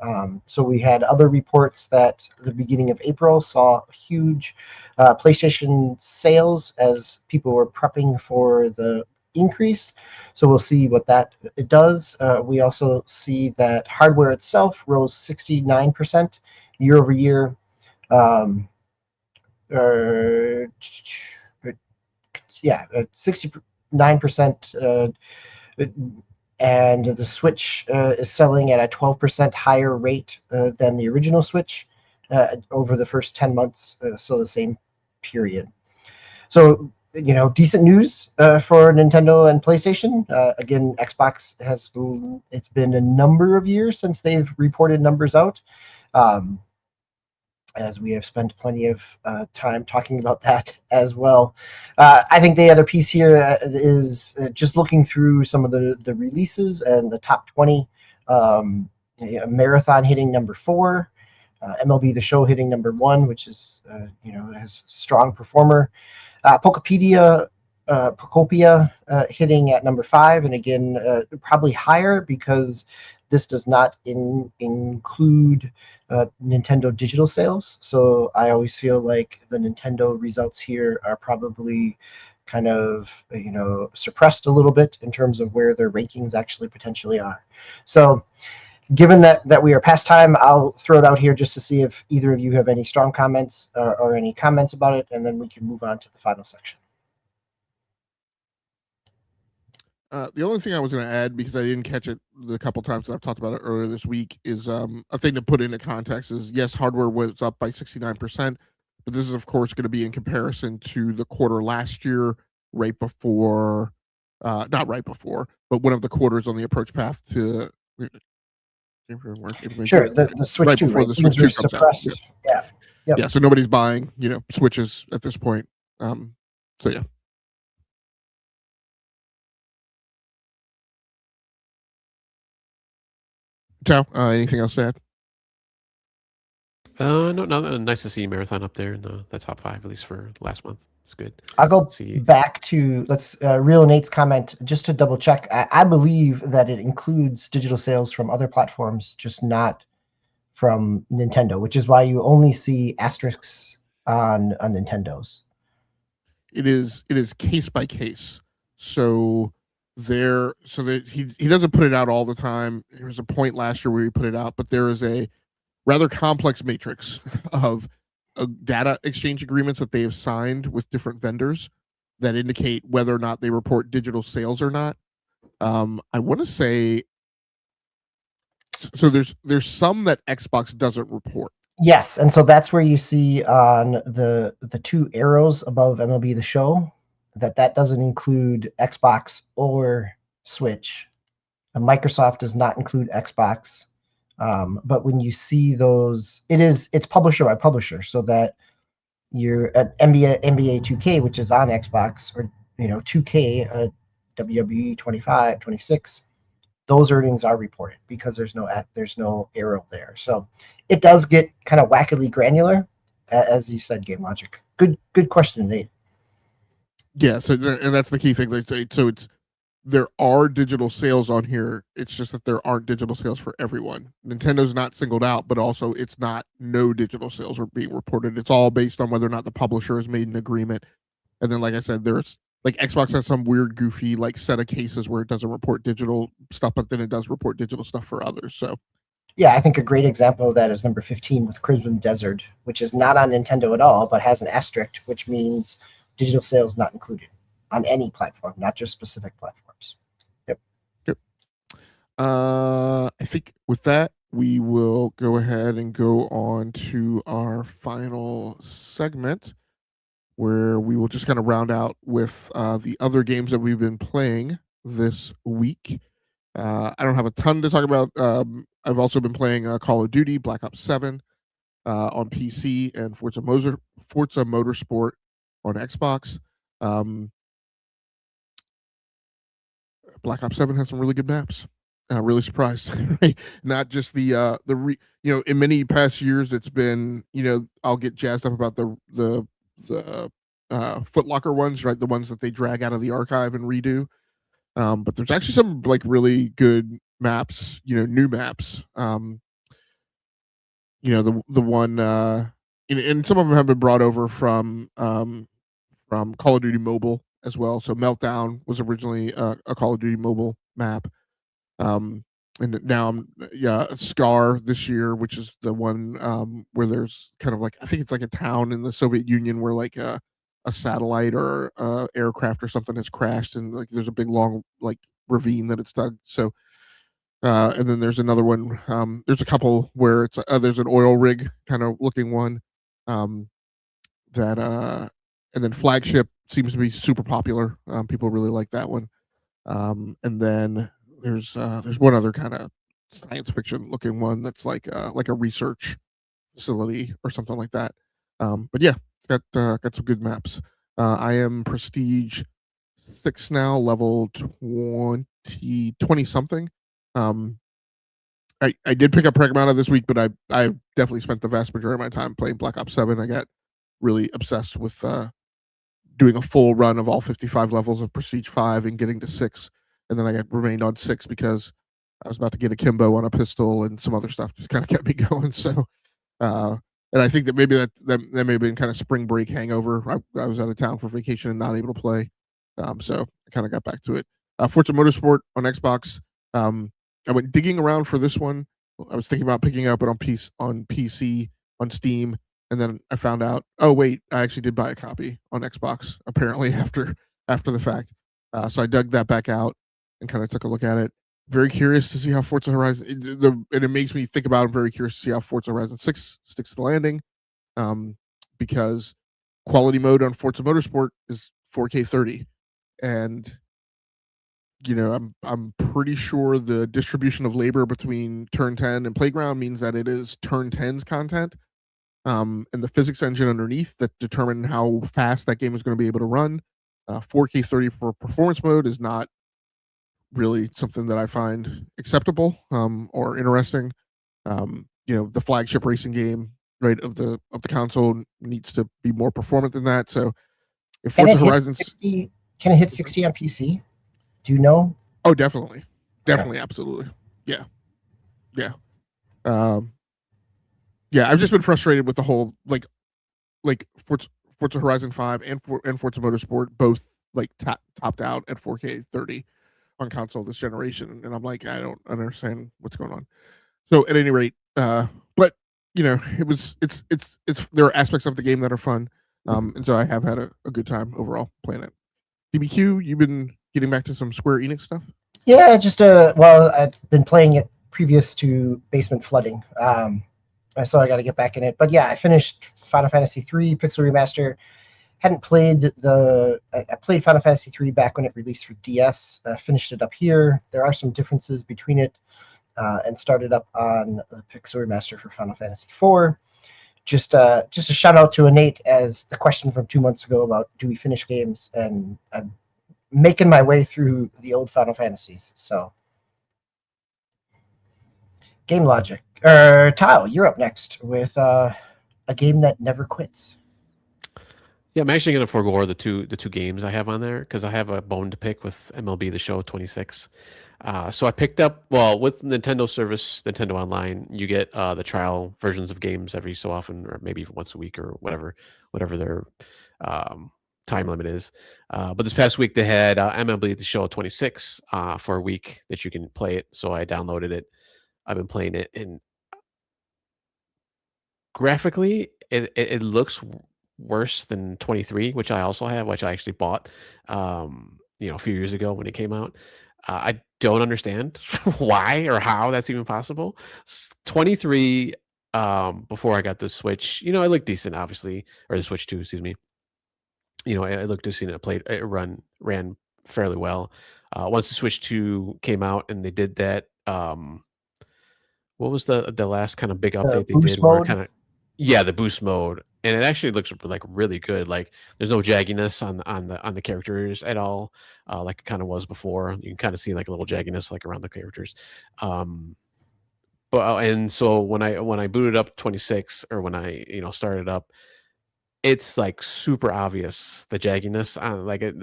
So we had other reports that the beginning of April saw huge PlayStation sales as people were prepping for the increase. So we'll see what it does. We also see that hardware itself rose 69% year over year. 69%. And the Switch is selling at a 12% higher rate than the original Switch over the first 10 months, so the same period. So, decent news for Nintendo and PlayStation. Again, Xbox it's been a number of years since they've reported numbers out. as we have spent plenty of time talking about that as well. I think the other piece here is just looking through some of the releases and the top 20. Marathon hitting number 4. MLB The Show hitting number 1, which is, has strong performer. Procopia hitting at number 5, and again, probably higher because this does not include Nintendo digital sales. So I always feel like the Nintendo results here are probably kind of, suppressed a little bit in terms of where their rankings actually potentially are. So given that we are past time, I'll throw it out here just to see if either of you have any strong comments or any comments about it, and then we can move on to the final section. The only thing I was going to add, because I didn't catch it the couple times that I've talked about it earlier this week, is a thing to put into context is, yes, hardware was up by 69%, but this is, of course, going to be in comparison to the quarter last year, right before, not right before, but one of the quarters on the approach path to... Sure, the Switch right 2, before right? the Switch 2 comes suppressed. out. Yeah. Yep. Yeah, so nobody's buying, Switches at this point. So yeah. Ciao. Anything else to add? No, nice to see Marathon up there in the top 5, at least for last month. It's good. I'll go back to Real Nate's comment just to double check. I believe that it includes digital sales from other platforms, just not from Nintendo, which is why you only see asterisks on Nintendo's. It is case by case. So he doesn't put it out all the time. There was a point last year where he put it out, but there is a rather complex matrix of data exchange agreements that they have signed with different vendors that indicate whether or not they report digital sales or not. I want to say, so there's some that Xbox doesn't report. Yes, and so that's where you see on the 2 arrows above MLB The Show that doesn't include Xbox or Switch. And Microsoft does not include Xbox. But when you see those, it's publisher by publisher, so that you're at NBA 2K, which is on Xbox, or 2K, WWE 25, 26. Those earnings are reported because there's no arrow there. So it does get kind of wackily granular, as you said, Game Logic. Good question, Nate. Yeah, so and that's the key thing. So there are digital sales on here. It's just that there aren't digital sales for everyone. Nintendo's not singled out, but also it's not no digital sales are being reported. It's all based on whether or not the publisher has made an agreement. And then, like I said, there's like Xbox has some weird, goofy set of cases where it doesn't report digital stuff, but then it does report digital stuff for others. So, yeah, I think a great example of that is number 15 with Crimson Desert, which is not on Nintendo at all, but has an asterisk, which means digital sales not included on any platform, not just specific platforms. Yep. I think with that, we will go ahead and go on to our final segment, where we will just kind of round out with the other games that we've been playing this week. I don't have a ton to talk about. I've also been playing Call of Duty, Black Ops 7 on PC, and Forza Motorsport on Xbox. Black Ops 7 has some really good maps. Really surprised. Right? Not just in many past years, it's been, I'll get jazzed up about the Foot Locker ones, right? The ones that they drag out of the archive and redo. But there's actually some really good maps, new maps. The one, and some of them have been brought over from Call of Duty Mobile as well. So Meltdown was originally a Call of Duty Mobile map. And now Scar this year, which is the one where there's kind of I think it's like a town in the Soviet Union where a satellite or aircraft or something has crashed, and there's a big long ravine that it's dug. So and then there's another one. There's a couple where it's there's an oil rig kind of looking one that and then Flagship seems to be super popular. People really like that one. And then there's one other kind of science fiction looking one that's like a research facility or something like that. But yeah, got some good maps. I am Prestige 6 now, level 20 something. I did pick up Pragmata this week, but I definitely spent the vast majority of my time playing Black Ops 7. I got really obsessed with doing a full run of all 55 levels of Prestige 5 and getting to 6. And then I remained on 6 because I was about to get a Kimbo on a pistol and some other stuff just kind of kept me going. So, and I think that maybe that may have been kind of spring break hangover. I was out of town for vacation and not able to play. So I kind of got back to it. Forza Motorsport on Xbox. I went digging around for this one. I was thinking about picking up it on PC, on Steam, and then I found out, oh wait, I actually did buy a copy on Xbox apparently after the fact. So I dug that back out and kind of took a look at it. Very curious to see how Forza Horizon and it makes me think about. I'm very curious to see how Forza Horizon 6 sticks the landing, because quality mode on Forza Motorsport is 4K 30, and I'm pretty sure the distribution of labor between Turn 10 and Playground means that it is Turn 10's content, and the physics engine underneath that determine how fast that game is going to be able to run. 4K 30 for performance mode is not really something that I find acceptable or interesting. The flagship racing game, right, of the console needs to be more performant than that. So if Forza Horizon, can it hit 60 on PC? Do you know? Oh, definitely, absolutely, yeah. I've just been frustrated with the whole like Forza Horizon 5 and Forza Motorsport both like topped out at 4K 30 on console this generation, and I'm like, I don't understand what's going on. So at any rate, but it's there are aspects of the game that are fun, and so I have had a good time overall playing it. DBQ, you've been getting back to some Square Enix stuff? Yeah, just I've been playing it previous to Basement Flooding, so I got to get back in it. But yeah, I finished Final Fantasy III Pixel Remaster. Hadn't played I played Final Fantasy III back when it released for DS. Finished it up here. There are some differences between it, and started up on the Pixel Remaster for Final Fantasy IV. Just a shout out to Innate as the question from 2 months ago about do we finish games, and I'm making my way through the old Final Fantasies. So, Game Logic. Tao, you're up next with a game that never quits. Yeah, I'm actually going to forego the two games I have on there because I have a bone to pick with MLB The Show 26. So I picked up, with Nintendo service, Nintendo Online, you get the trial versions of games every so often, or maybe even once a week or whatever their time limit is. But this past week they had MLB The Show 26 for a week that you can play it. So I downloaded it. I've been playing it, and graphically it looks worse than 23, which I also have, which I actually bought a few years ago when it came out. I don't understand why or how that's even possible. 23, before I got the Switch, it looked decent, obviously, or the Switch 2, excuse me. It looked decent. It ran fairly well. Once the Switch 2 came out and they did that, what was the last kind of big update they did? Where the boost mode, and it actually looks like really good. Like there's no jagginess on the characters at all, like it kind of was before. You can kind of see like a little jagginess like around the characters. And so when I booted up 26, or when I started up, it's like super obvious the jagginess on like it.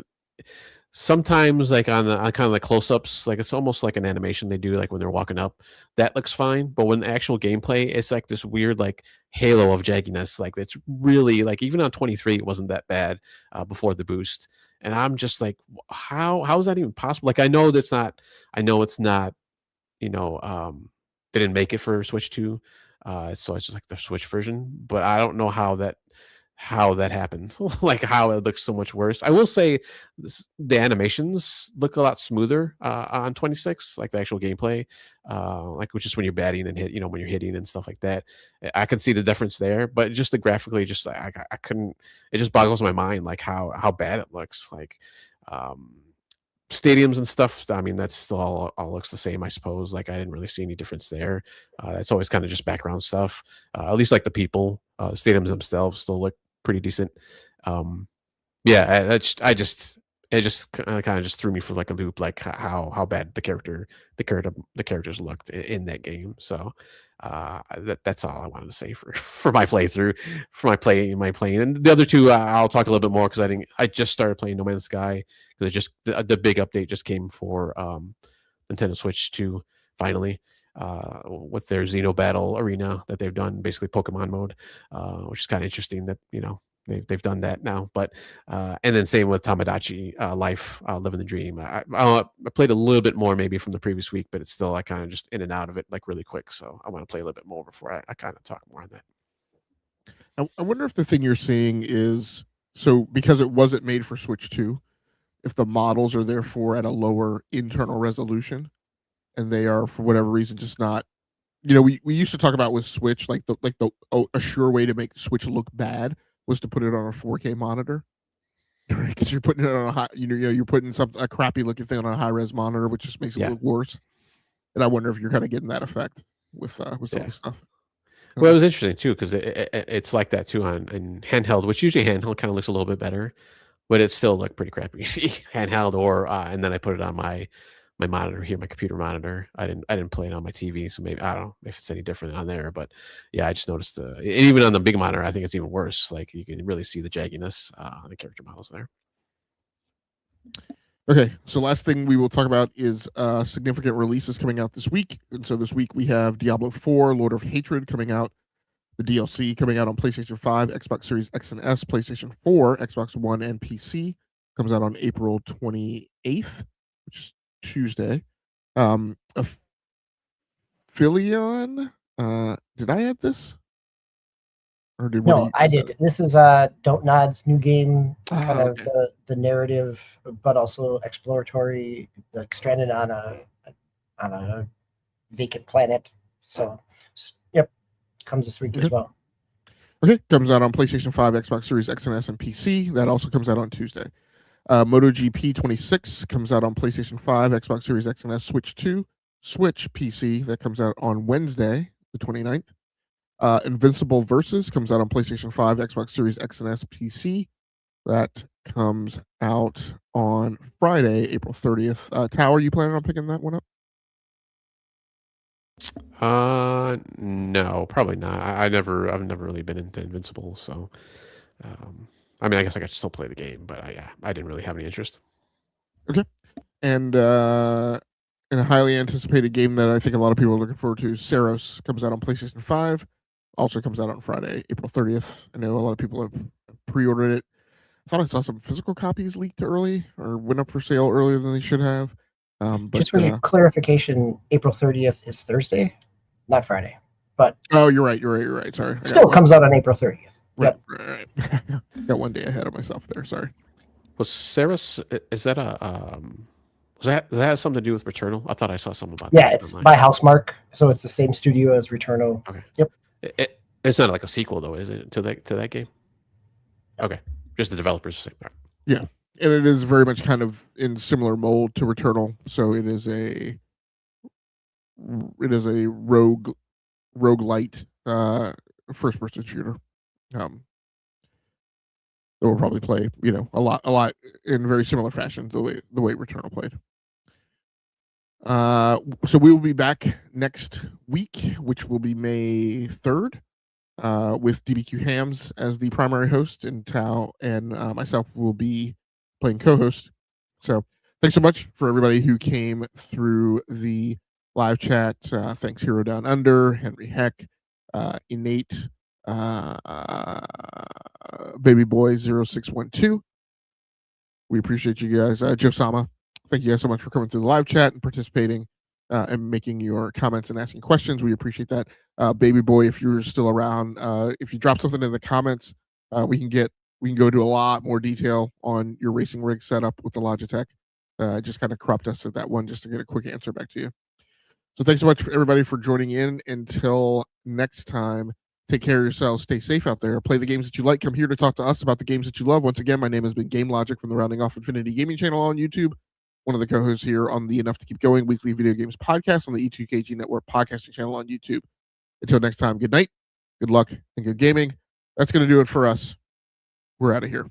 Sometimes like on kind of like close-ups, like it's almost like an animation they do like when they're walking up, that looks fine, but when the actual gameplay, it's like this weird like halo of jagginess, like it's really like even on 23 it wasn't that bad before the boost, and I'm just like, how is that even possible? Like I know it's not they didn't make it for Switch 2, so it's just like the Switch version, but I don't know how that happens. Like how it looks so much worse. I will say the animations look a lot smoother on 26, like the actual gameplay, like which is when you're batting and hit, when you're hitting and stuff like that. I can see the difference there, but just the graphically, just I couldn't. It just boggles my mind like how bad it looks. Like stadiums and stuff, I mean, that's still all looks the same, I suppose. Like, I didn't really see any difference there. That's always kind of just background stuff. At least like the people, the stadiums themselves still look pretty decent. Yeah, it just kind of just threw me for like a loop, like how bad the characters looked in that game. So that's all I wanted to say for for my playthrough, for my playing. And the other two, I'll talk a little bit more because I just started playing No Man's Sky because it just the big update just came for Nintendo Switch 2 finally. With their Xeno Battle Arena that they've done, basically Pokemon mode, which is kind of interesting that they've done that now. But and then same with Tomodachi Life, Living the Dream. I played a little bit more maybe from the previous week, but it's still I kind of just in and out of it like really quick. So I want to play a little bit more before I kind of talk more on that. I wonder if the thing you're seeing is so because it wasn't made for Switch 2, if the models are therefore at a lower internal resolution, and they are for whatever reason just not. We used to talk about with Switch a sure way to make Switch look bad was to put it on a 4K monitor, because you're putting it on a high, you're putting a crappy looking thing on a high res monitor, which just makes it look worse. And I wonder if you're kind of getting that effect with some of the stuff. Well, it was interesting too because it's like that too on handheld, which usually handheld kind of looks a little bit better, but it still looked pretty crappy handheld. Or and then I put it on my monitor here, my computer monitor. I didn't play it on my TV, so maybe I don't know if it's any different on there. But yeah, I just noticed even on the big monitor, I think it's even worse. Like you can really see the jagginess on the character models there. Okay, so last thing we will talk about is significant releases coming out this week. And so this week we have Diablo 4, Lord of Hatred coming out, the DLC coming out on PlayStation 5, Xbox Series X and S, PlayStation 4, Xbox One, and PC. Comes out on April 28th, which is Tuesday. Philion, did I add this? Or did No, I did. This is Don't Nod's new game, kind of the narrative, but also exploratory, like stranded on a vacant planet. So, yep, comes this week as well. Okay, comes out on PlayStation 5, Xbox Series X and S, and PC. That also comes out on Tuesday. MotoGP 26 comes out on PlayStation 5, Xbox Series X and S, Switch 2, Switch PC. That comes out on Wednesday, the 29th. Invincible Versus comes out on PlayStation 5, Xbox Series X and S, PC. That comes out on Friday, April 30th. Tao, are you planning on picking that one up? No, probably not. I've never really been into Invincible, so I mean, I guess I could still play the game, but I didn't really have any interest. Okay. And in a highly anticipated game that I think a lot of people are looking forward to, Saros comes out on PlayStation 5. Also comes out on Friday, April 30th. I know a lot of people have pre-ordered it. I thought I saw some physical copies leaked early or went up for sale earlier than they should have. But just for your clarification, April 30th is Thursday, not Friday. But oh, you're right. Sorry. Still comes out on April 30th. Right. Got one day ahead of myself there. Sorry. Was Saros? Is that that has something to do with Returnal? I thought I saw something about that. Yeah, it's by Housemarque, so it's the same studio as Returnal. Okay. Yep. It's not like a sequel though, is it, to that game? Okay, just the developers the same. Right. Yeah, and it is very much kind of in similar mold to Returnal. So it is a roguelite first person shooter. That will probably play, a lot in very similar fashion the way Returnal played. So we will be back next week, which will be May 3rd, with DBQ Hams as the primary host, and Tao and myself will be playing co-host. So thanks so much for everybody who came through the live chat. Thanks Hero Down Under, Henry Heck, Innate, Baby Boy 0612. We appreciate you guys. Josama, thank you guys so much for coming through the live chat and participating and making your comments and asking questions. We appreciate that. Baby Boy, if you're still around, if you drop something in the comments, we can go into a lot more detail on your racing rig setup with the Logitech. Just kind of cropped us at that one just to get a quick answer back to you. So thanks so much for everybody for joining in. Until next time, take care of yourselves. Stay safe out there. Play the games that you like. Come here to talk to us about the games that you love. Once again, my name has been Game Logic from the Rounding Off Infinity Gaming channel on YouTube. one of the co-hosts here on the Enough to Keep Going weekly video games podcast on the E2KG Network podcasting channel on YouTube. Until next time, good night, good luck, and good gaming. That's going to do it for us. We're out of here.